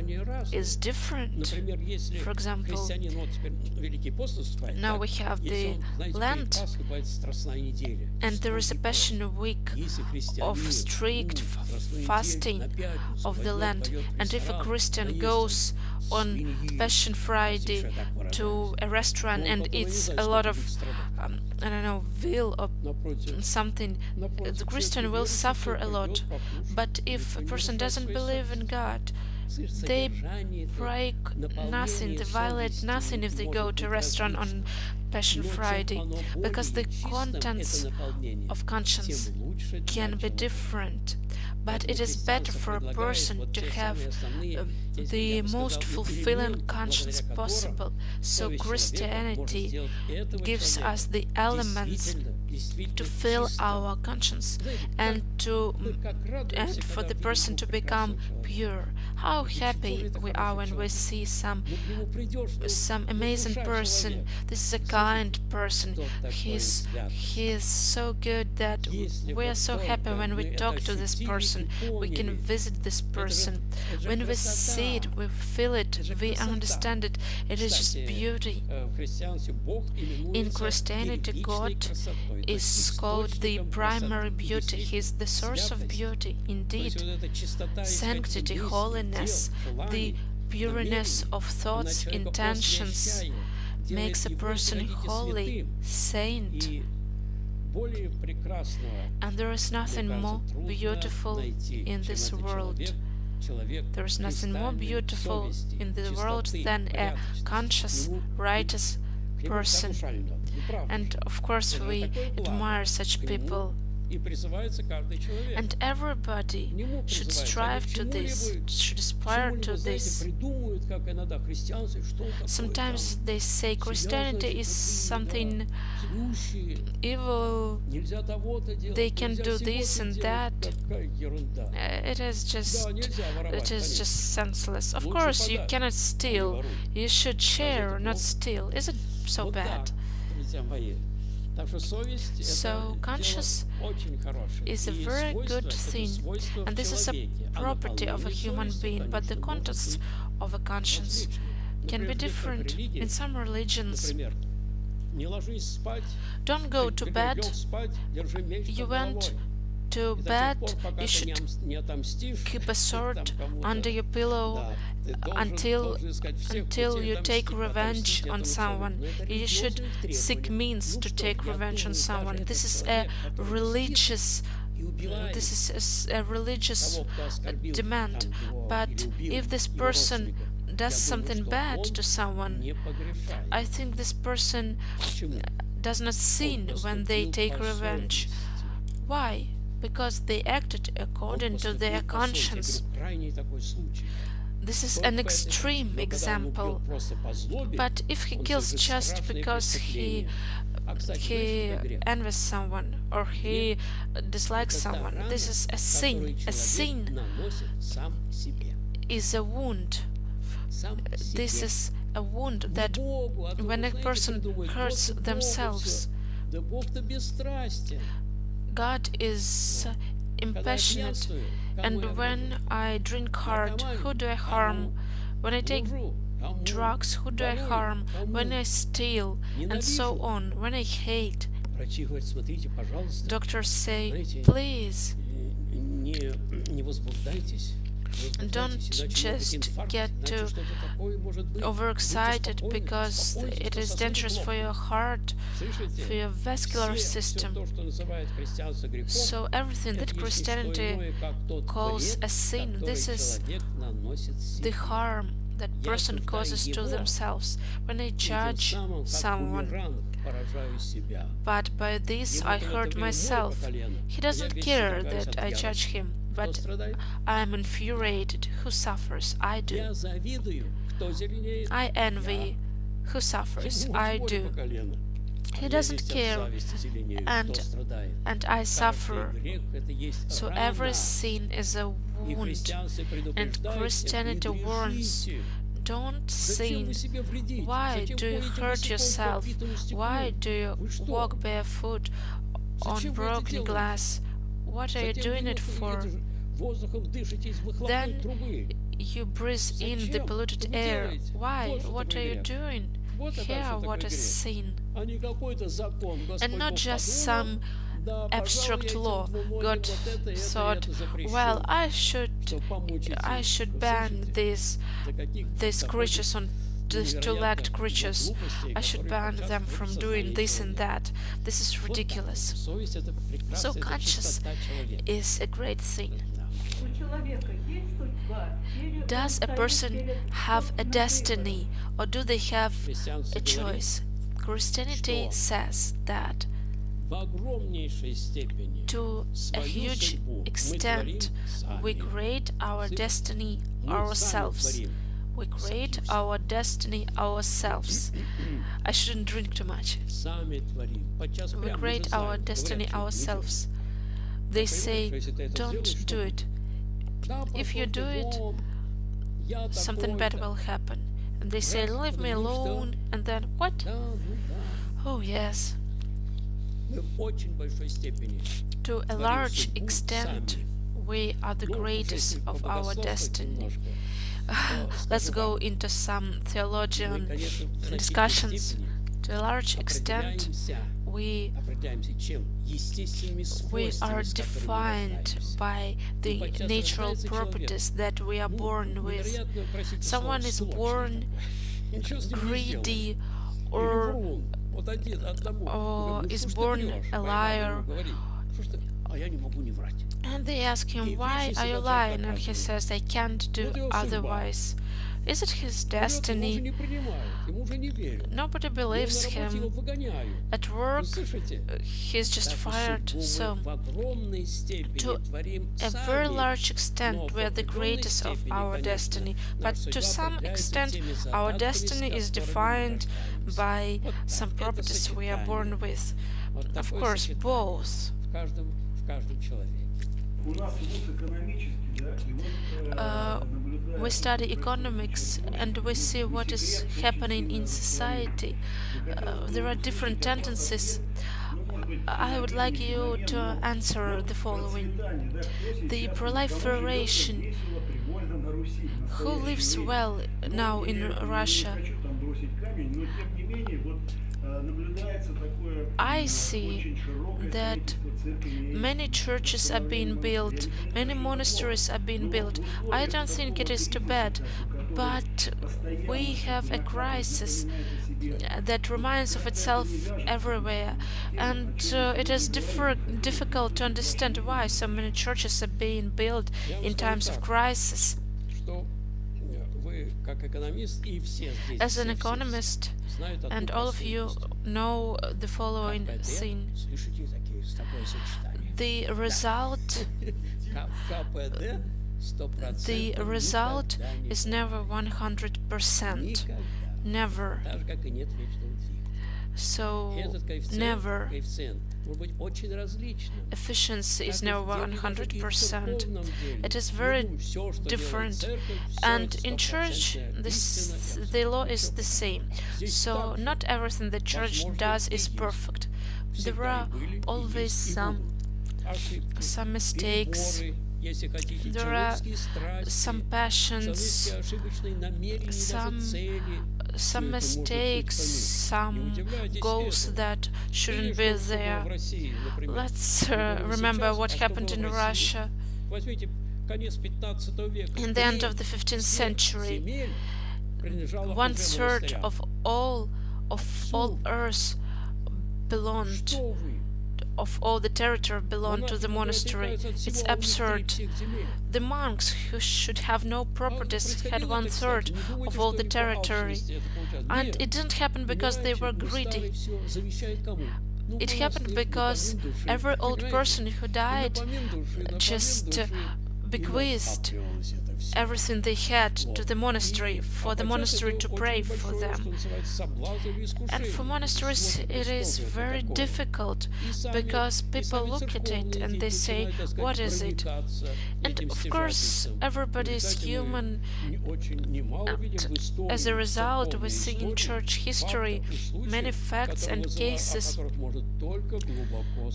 S1: is different. For example, now we have the Lent, and there is a Passion Week of strict fasting of the Lent, and if a Christian goes on Passion Friday to a restaurant and eats a lot of veal or something, the Christian will suffer a lot. But if a person doesn't believe in God, they break nothing, they violate nothing if they go to a restaurant on Passion Friday, because the contents of conscience can be different. But it is better for a person to have the most fulfilling conscience possible. So Christianity gives us the elements to fill our conscience and for the person to become pure. How happy we are when we see some amazing person. This is a kind person. He is so good that we are so happy when we talk to this person. We can visit this person. When we see it, we feel it, we understand it. It is just beauty. In Christianity, God is called the primary beauty. He is the source of beauty. Indeed, sanctity, holiness, the pureness of thoughts, intentions makes a person holy, saint. And there is nothing more beautiful in this world. There is nothing more beautiful in the world than a conscious, righteous person. And of course we admire such people. And everybody should strive to this, should aspire to this. Sometimes they say Christianity is something evil, they can do this and that. It is just senseless. Of course you cannot steal, you should share, not steal. Is it so bad? So conscience is a very good thing, and this is a property of a human being, but the context of a conscience can be different. In some religions, Don't go to bed. You went to bed, you should keep a sword under your pillow until you take revenge on someone. You should seek means to take revenge on someone. This is a religious demand. But if this person does something bad to someone, I think this person does not sin when they take revenge. Why? Because they acted according to their conscience. This is an extreme example. But if he kills just because he envies someone or he dislikes someone, this is a sin. A sin is a wound. This is a wound that when a person hurts themselves, God is impassionate, and when I drink hard, who do I harm? When I take drugs, who do I harm? When I steal, and so on, when I hate. Doctors say, please, don't just get too overexcited because it is dangerous for your heart, for your vascular system. So everything that Christianity calls a sin, this is the harm that person causes to themselves. When I judge someone, but by this I hurt myself, he doesn't care that I judge him. But I am infuriated. Who suffers? I do. I envy. Who suffers? I do. He doesn't care, and I suffer. So every sin is a wound, and Christianity warns, don't sin. Why do you hurt yourself? Why do you walk barefoot on broken glass? What are you doing it for? Then you breathe in the polluted air. Why? What are you doing? Here, what is sin? And not just some abstract law. God thought, well, I should ban these creatures on these two-legged creatures. I should ban them from doing this and that. This is ridiculous. So conscience is a great thing. Does a person have a destiny, or do they have a choice? Christianity says that to a huge extent we create our destiny ourselves. We create our destiny ourselves. I shouldn't drink too much. We create our destiny ourselves. They say, don't do it. If you do it, something bad will happen. And they say, leave me alone. And then, what? Oh, yes. To a large extent, we are the creators of our destiny. Let's go into some theologian discussions. To a large extent, we are defined by the natural properties that we are born with. Someone is born greedy or is born a liar. And they ask him, why are you lying? And he says, I can't do otherwise. Is it his destiny? Nobody believes him. At work, he's just fired. So, to a very large extent, we are the creators of our destiny. But to some extent, our destiny is defined by some properties we are born with. Of course, both. We study economics and we see what is happening in society. There are different tendencies. I would like you to answer the following. The proliferation. Who lives well now in Russia? I see that many churches are being built, many monasteries are being built. I don't think it is too bad, but we have a crisis that reminds of itself everywhere, and it is difficult to understand why so many churches are being built in times of crisis. As an economist, and all of you know the following thing. The result the result is never 100%. Never. So, never. Efficiency is never 100%. It is very different. And in church, the law is the same. So, not everything the church does is perfect. There are always some mistakes. There are some passions, some mistakes, some goals that shouldn't be there. Let's remember what happened in Russia in the end of the 15th century. 1/3 of all Earth belonged, of all the territory belonged to the monastery. It's absurd. The monks, who should have no properties, had 1/3 of all the territory. And it didn't happen because they were greedy. It happened because every old person who died just bequeathed everything they had to the monastery, for the monastery to pray for them. And for monasteries it is very difficult, because people look at it and they say, what is it? And of course everybody is human, and as a result we see in church history many facts and cases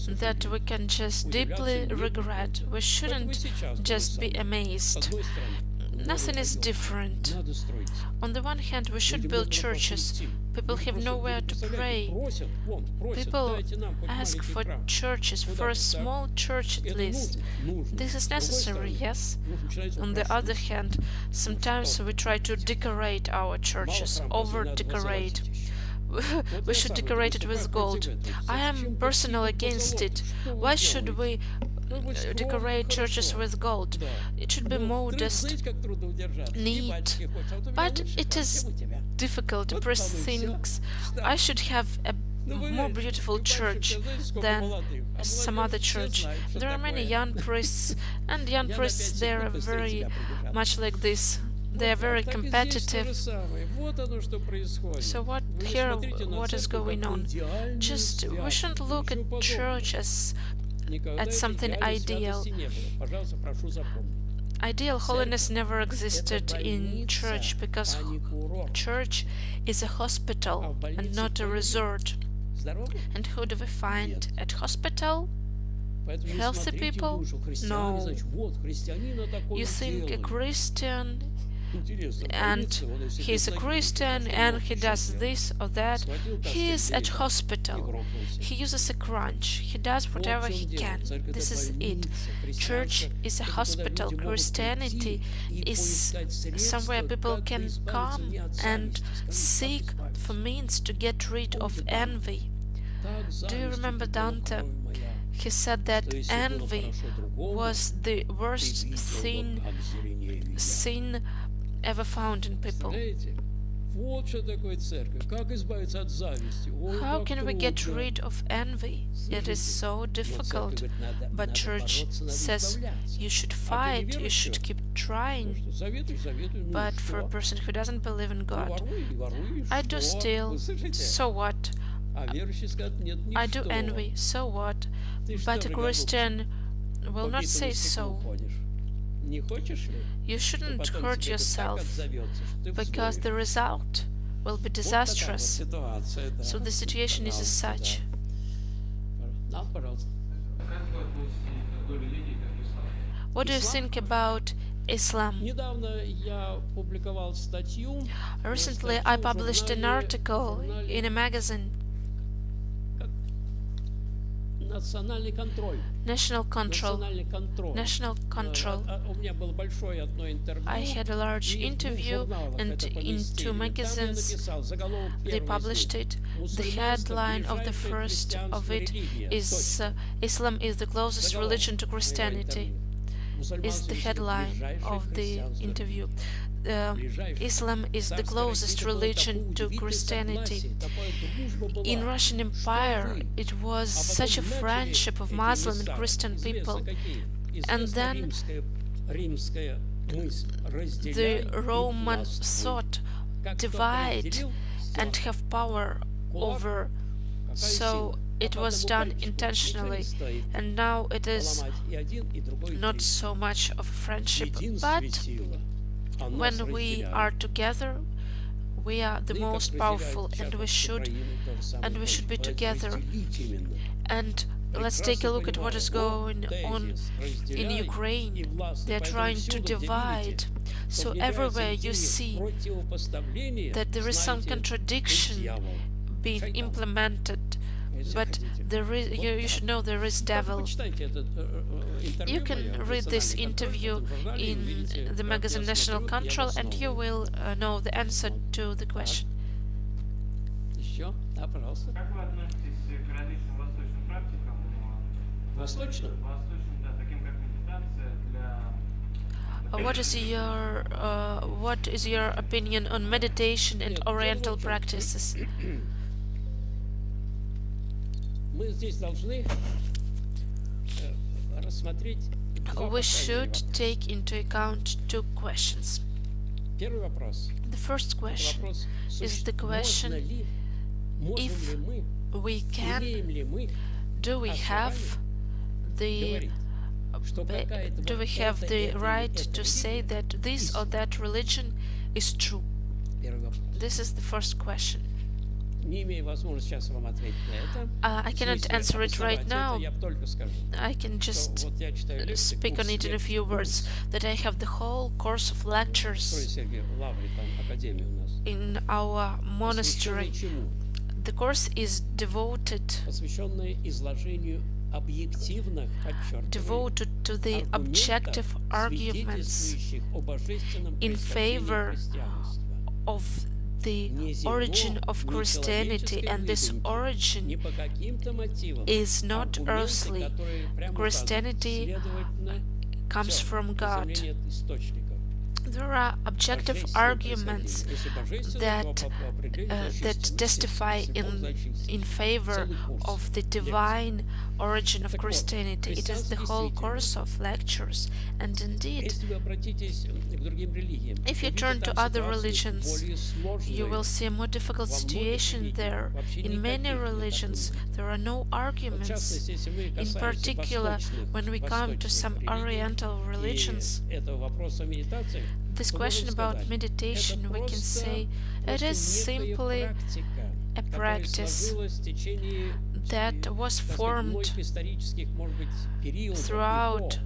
S1: that we can just deeply regret. We shouldn't just be amazed. Nothing is different. On the one hand, we should build churches. People have nowhere to pray. People ask for churches, for a small church at least. This is necessary, yes. On the other hand, sometimes we try to decorate our churches, over-decorate. We should decorate it with gold. I am personally against it. Why should we decorate churches with gold? It should be modest, neat, but it is difficult. The priest thinks I should have a more beautiful church than some other church. There are many young priests, and young priests, they are very much like this. They are very competitive. So what is going on? Just we shouldn't look at church as at something ideal. Ideal holiness never existed in church, because church is a hospital and not a resort. And who do we find at hospital? Healthy people? No. You think a Christian, and he's a Christian and he does this or that. He is at hospital. He uses a crutch. He does whatever he can. This is it. Church is a hospital. Christianity is somewhere people can come and seek for means to get rid of envy. Do you remember Dante? He said that envy was the worst sin ever found in people. How can we get rid of envy? It is so difficult. But church says you should fight, you should keep trying. But for a person who doesn't believe in God, I do steal, so what? I do envy, so what? But a Christian will not say so. You shouldn't hurt yourself, because the result will be disastrous. So the situation is as such. What do you think about Islam? Recently I published an article in a magazine
S2: национальный контроль.
S1: National control.
S2: Национальный контроль.
S1: National control.
S2: У меня было большое одно интервью.
S1: I had a large
S2: И в двух
S1: interview,
S2: журналах
S1: and
S2: это
S1: in
S2: поместили.
S1: 2
S2: Там я
S1: magazines
S2: написал заголовок
S1: they
S2: первый из
S1: published
S2: них.
S1: it. The
S2: Мусульманство
S1: headline of the
S2: ближайшая
S1: first of
S2: христианская
S1: it
S2: религия.
S1: is
S2: Точка.
S1: Islam is the closest
S2: Заголовок
S1: religion to
S2: моего
S1: Christianity.
S2: интервью.
S1: Is
S2: Мусульманство
S1: the headline
S2: ближайшая
S1: of the
S2: христианская
S1: interview.
S2: ближайшая.
S1: Islam is the
S2: Царской
S1: closest
S2: России было
S1: religion
S2: такое
S1: to
S2: удивительное
S1: Christianity.
S2: согласие, такая дружба была.
S1: In Russian
S2: Что
S1: Empire,
S2: вы?
S1: it was
S2: А потом
S1: such a
S2: начали
S1: friendship of
S2: эти
S1: Muslim and
S2: эмиссары,
S1: Christian people.
S2: известно какие.
S1: And
S2: Известна
S1: then
S2: римская мысль. Разделяй
S1: the
S2: и
S1: Roman
S2: властвуй.
S1: thought
S2: Как кто
S1: divide
S2: разделил,
S1: and
S2: всё.
S1: have power
S2: Кулак,
S1: over.
S2: какая
S1: So
S2: сила.
S1: it
S2: А по
S1: was
S2: одному
S1: done
S2: пальчику ничего
S1: intentionally,
S2: не стоит.
S1: and now it is
S2: Поломать и один, и другой, и
S1: not
S2: третий.
S1: so much of a
S2: В
S1: friendship.
S2: единстве
S1: But
S2: сила, а нас
S1: when we are
S2: разделяют.
S1: together, we are the
S2: Да и как
S1: most
S2: разделяют
S1: powerful,
S2: сейчас
S1: and we
S2: вот с
S1: should
S2: Украиной то же самое
S1: be
S2: происходит.
S1: together.
S2: Разделить именно.
S1: And let's take a look at what is going on in Ukraine. They are trying to divide. So everywhere you see that there is some contradiction being implemented, but there is, you should know there is devil. You can read this interview in the magazine National Control, and you will know the answer to the question.
S2: Еще? Да, пожалуйста.
S3: Как вы относитесь к различным восточным практикам?
S2: Восточным?
S3: Восточным, да, таким как медитация для...
S1: What is your opinion on meditation and
S2: Нет,
S1: Oriental
S2: дело в том,
S1: practices?
S2: Мы здесь должны рассмотреть два
S1: We
S2: по крайней
S1: should
S2: мере,
S1: take into account 2 questions.
S2: вопроса. Первый вопрос.
S1: The first question
S2: Вопрос,
S1: is the question
S2: можно ли, можем
S1: if
S2: ли мы,
S1: we can,
S2: имеем ли мы
S1: do we have the
S2: говорить, что какая-то
S1: do we
S2: вот
S1: have
S2: эта
S1: the
S2: или
S1: right
S2: эта
S1: to say
S2: религия
S1: that this or that religion is true?
S2: Первый вопрос.
S1: This is the first question.
S2: Не имею возможности сейчас вам ответить на это.
S1: I cannot answer it right now.
S2: Я только скажу.
S1: I can
S2: что
S1: just
S2: вот я читаю лекции,
S1: speak on it in a few words, that I have the whole course of lectures
S2: Сергей Лаврий, там академия у нас.
S1: in our monastery.
S2: Посвященная чему?
S1: The course is devoted
S2: Посвященная изложению объективных, подчеркиваю,
S1: devoted to the objective arguments
S2: свидетельствующих о божественном
S1: in
S2: происхождении
S1: favor
S2: христианства.
S1: of the origin of Christianity, and this
S2: Не
S1: origin
S2: по каким-то мотивам.
S1: is not
S2: Аргументы,
S1: earthly.
S2: которые прямо
S1: Christianity
S2: указывают, следовательно,
S1: comes
S2: всё,
S1: from God.
S2: изумление от источника.
S1: There are objective
S2: Божественное
S1: arguments
S2: происхождение. Если божественное,
S1: that
S2: то по определению значит
S1: that
S2: истинное.
S1: testify
S2: Если Бог, значит истинное.
S1: in favor
S2: Целый курс
S1: of the
S2: лекций.
S1: divine origin of
S2: Так вот,
S1: Christianity. It is the
S2: христианство
S1: whole
S2: действительно.
S1: course of lectures, and indeed,
S2: Если вы обратитесь к другим религиям,
S1: if you
S2: увидите
S1: turn to
S2: там
S1: other
S2: ситуацию
S1: religions,
S2: более
S1: you will
S2: сложную.
S1: see a more difficult
S2: Во многих
S1: situation
S2: религиях
S1: there.
S2: вообще
S1: In many
S2: никаких нет
S1: religions,
S2: аргументов.
S1: there are no
S2: В
S1: arguments.
S2: частности, если мы
S1: In
S2: касаемся
S1: particular, when we come to some
S2: восточных религий
S1: Oriental religions,
S2: и этого вопроса медитации,
S1: this
S2: то
S1: question
S2: можем
S1: about
S2: сказать,
S1: meditation,
S2: это
S1: we can
S2: просто
S1: say it is simply
S2: практика,
S1: a
S2: которая
S1: practice
S2: сложилась в течение,
S1: that was
S2: так сказать,
S1: formed
S2: многих исторических, может быть, периодов,
S1: throughout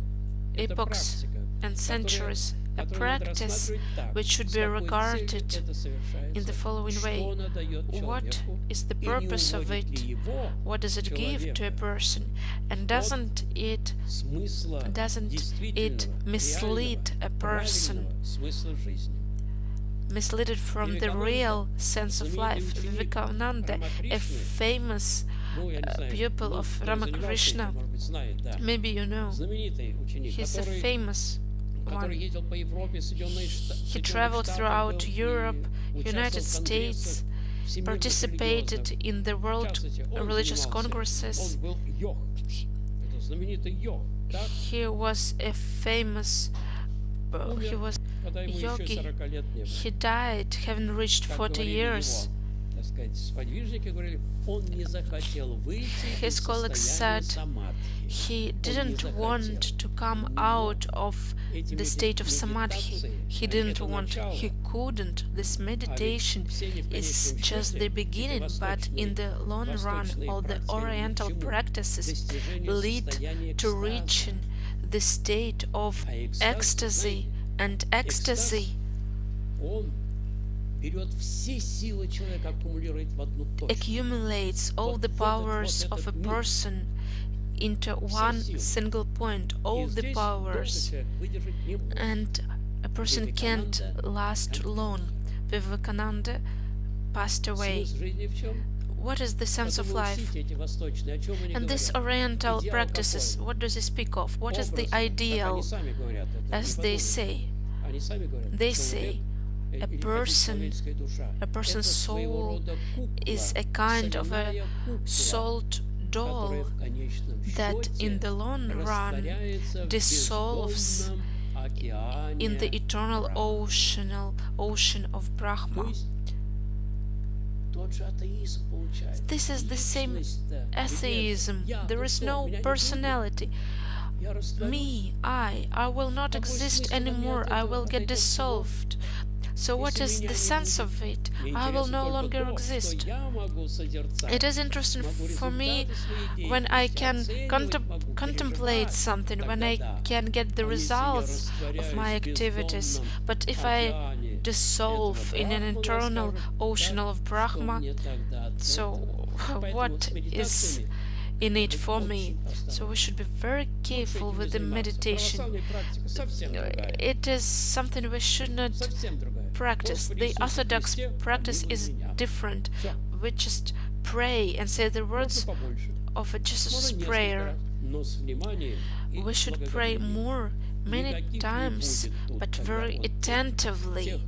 S2: эпох. Это
S1: epochs
S2: практика,
S1: and centuries, a
S2: которую надо
S1: practice
S2: рассматривать так,
S1: which should
S2: с
S1: be
S2: какой целью
S1: regarded
S2: это
S1: in the
S2: совершается,
S1: following way.
S2: что она дает
S1: What
S2: человеку,
S1: is the
S2: и не
S1: purpose of
S2: уводит ли
S1: it?
S2: его,
S1: What does it give to a
S2: человека,
S1: person? And
S2: от
S1: doesn't it
S2: смысла действительного,
S1: mislead a
S2: реального,
S1: person,
S2: правильного смысла жизни.
S1: mislead it from the real sense of life? Vivekananda, a famous
S2: Ну, я не знаю,
S1: pupil
S2: ну,
S1: of
S2: кто занимался
S1: Ramakrishna,
S2: этим, может быть, знает, да.
S1: maybe you know,
S2: Знаменитый ученик,
S1: he's a
S2: который
S1: famous one.
S2: ездил по Европе,
S1: He traveled throughout Europe, United States, participated in the world religious congresses.
S2: Он был йог. Это знаменитый йог. Так?
S1: He was a famous, he
S2: Умер,
S1: was
S2: когда ему еще
S1: yogi.
S2: 40 лет не было.
S1: He died having reached
S2: Как
S1: 40
S2: говорили
S1: years.
S2: его, так сказать, сподвижники говорили, он не захотел выйти
S1: His
S2: из
S1: colleagues
S2: состояния
S1: said
S2: самадхи.
S1: he didn't want to come out of the state of samadhi. He didn't want, he couldn't. This meditation is just the beginning, but in the long run, all the Oriental practices lead to reaching the state of ecstasy, and ecstasy
S2: Он берет все силы человека, аккумулирует в одну точку.
S1: accumulates all the powers of a person into one single point all the powers, and a person can't last long. Vivekananda passed away. What is the sense of life? And these Oriental practices, what does it speak of? What is the ideal, as they say? They say a person's soul is a kind of a salt doll that in the long run dissolves in the eternal ocean of Brahma. This is the same atheism. There is no personality. Me, I will not exist anymore. I will get dissolved. So what is the sense of it? I will no longer exist. It is interesting for me when I can contemplate something, when I can get the results of my activities. But if I dissolve in an eternal ocean of Brahma, so what is in it for me? So we should be very careful with the meditation. It is something we should not practice. The Orthodox practice is different. We just pray and say the words of a Jesus' prayer. We should pray more, many times, but very attentively.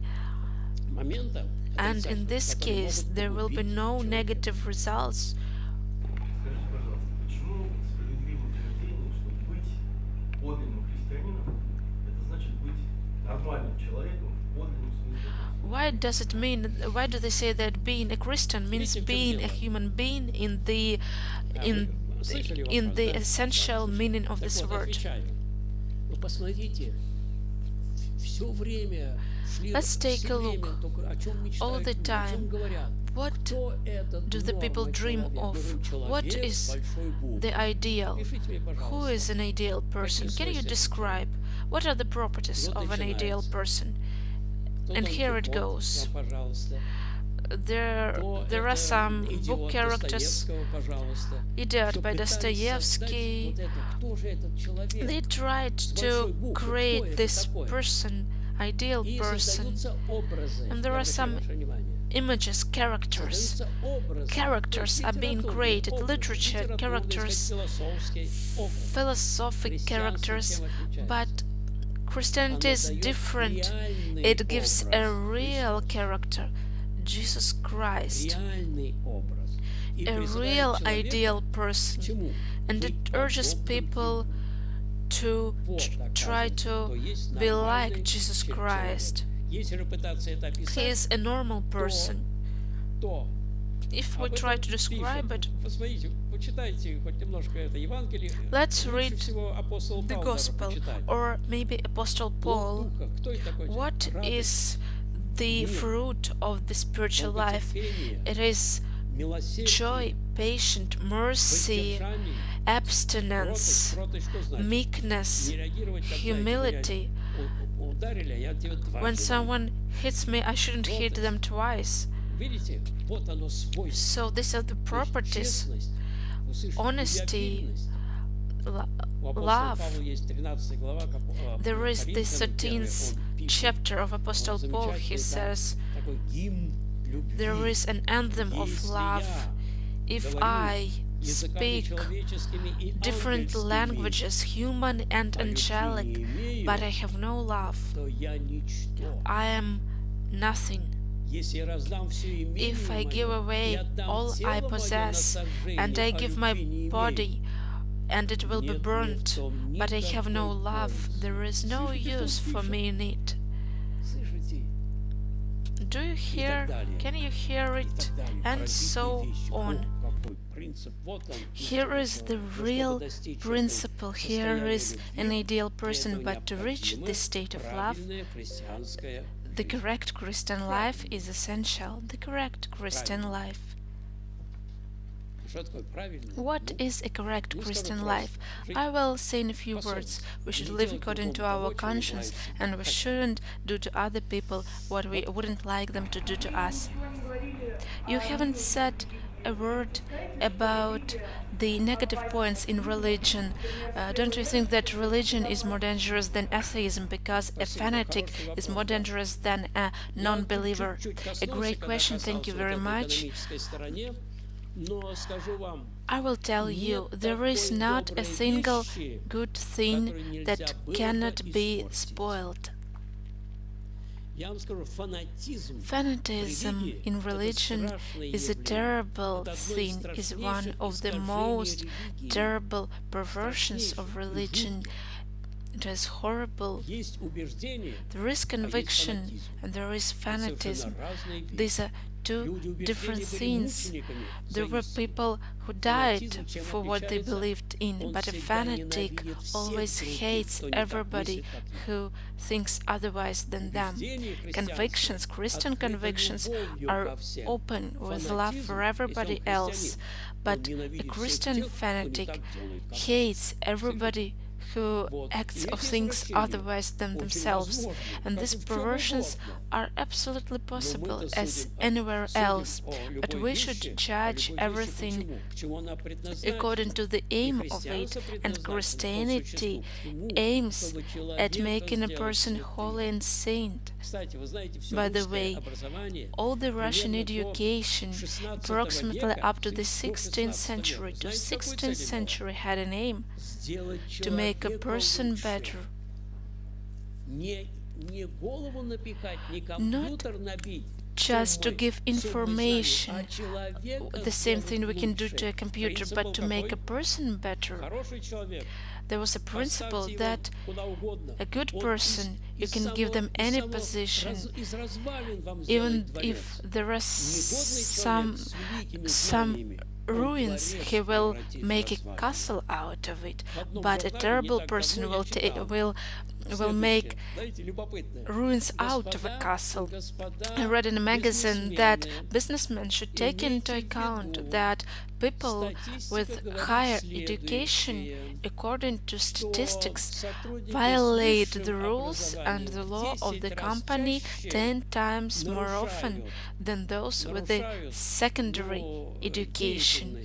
S1: And in this case, there will be no negative results. Why does it mean? Why do they say that being a Christian means being a human being in the essential meaning of this word? Let's take a look. All the time, what do the people dream of? What is the ideal? Who is an ideal person? Can you describe? What are the properties of an ideal person? And here it goes. There are some book characters, Idiot by Dostoevsky. They tried to create this person, ideal person, and there are some images, characters. Characters are being created, literature characters, philosophic characters, but Christianity is different. It gives a real character, Jesus Christ, a real ideal person, and it urges people to try to be like Jesus Christ. He is a normal person. If we try to describe it, let's read the Gospel, or maybe Apostle Paul. What is the fruit of the spiritual life? It is joy, patience, mercy, abstinence, meekness, humility. When someone hits me, I shouldn't hit them twice. So these are the properties: honesty, love. There is the 13th chapter of Apostle Paul. He says, there is an anthem of love. If I speak different languages, human and angelic, but I have no love, I am nothing. If I give away all I possess, and I give my body, and it will be burnt, but I have no love, there is no use for me in it. Do you hear? Can you hear it? And so on. Here is the real principle. Here is an ideal person, but to reach this state of love, the correct Christian life is essential. The correct Christian life. What is a correct Christian life? I will say in a few words. We should live according to our conscience, and we shouldn't do to other people what we wouldn't like them to do to us. You haven't said a word about the negative points in religion. Don't you think that religion is more dangerous than atheism because a fanatic is more dangerous than a non-believer? A great question, thank you very much. I will tell you, there is not a single good thing that cannot be spoiled. Fanatism in religion is a terrible thing, is one of the most terrible perversions of religion. It is horrible. There is conviction and there is fanatism. These are two different things. There were people who died for what they believed in, but a fanatic always hates everybody who thinks otherwise than them. Convictions, Christian convictions, are open with love for everybody else, but a Christian fanatic hates everybody who acts or thinks otherwise than themselves, and these perversions are absolutely possible as anywhere else, but we should judge everything according to the aim of it, and Christianity aims at making a person holy and saint. By the way, all the Russian education, approximately up to the 16th century had an aim to make a person better. Not just to give information, the same thing we can do to a computer, but to make a person better. There was a principle that a good person, you can give them any position, even if there are some ruins, he will make a castle out of it, but a terrible person will make ruins out of a castle. I read in a magazine that businessmen should take into account that people with higher education, according to statistics, violate the rules and the law of the company 10 times more often than those with a secondary education.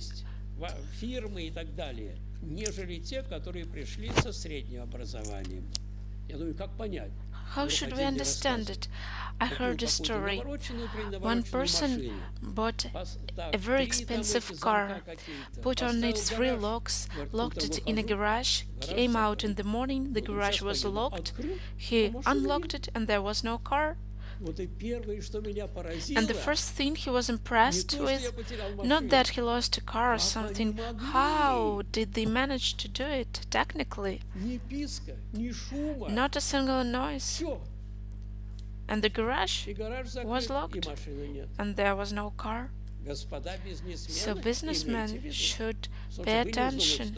S1: How should we understand it? I heard a story. One person bought a very expensive car, put on it 3 locks, locked it in a garage, came out in the morning, the garage was locked, he unlocked it and there was no car. And the first thing he was impressed with, not that he lost a car or something, how did they manage to do it technically? Not a single noise. And the garage was locked, and there was no car. So businessmen should pay attention.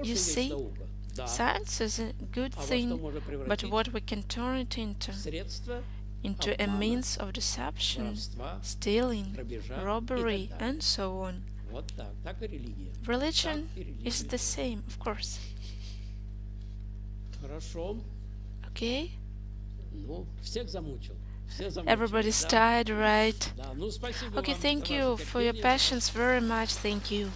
S1: You see, science is a good thing, but what we can turn it into a means of deception, stealing, robbery, and so on. Religion is the same, of course. Okay? Everybody's tired, right? Okay, thank you for your patience very much. Thank you.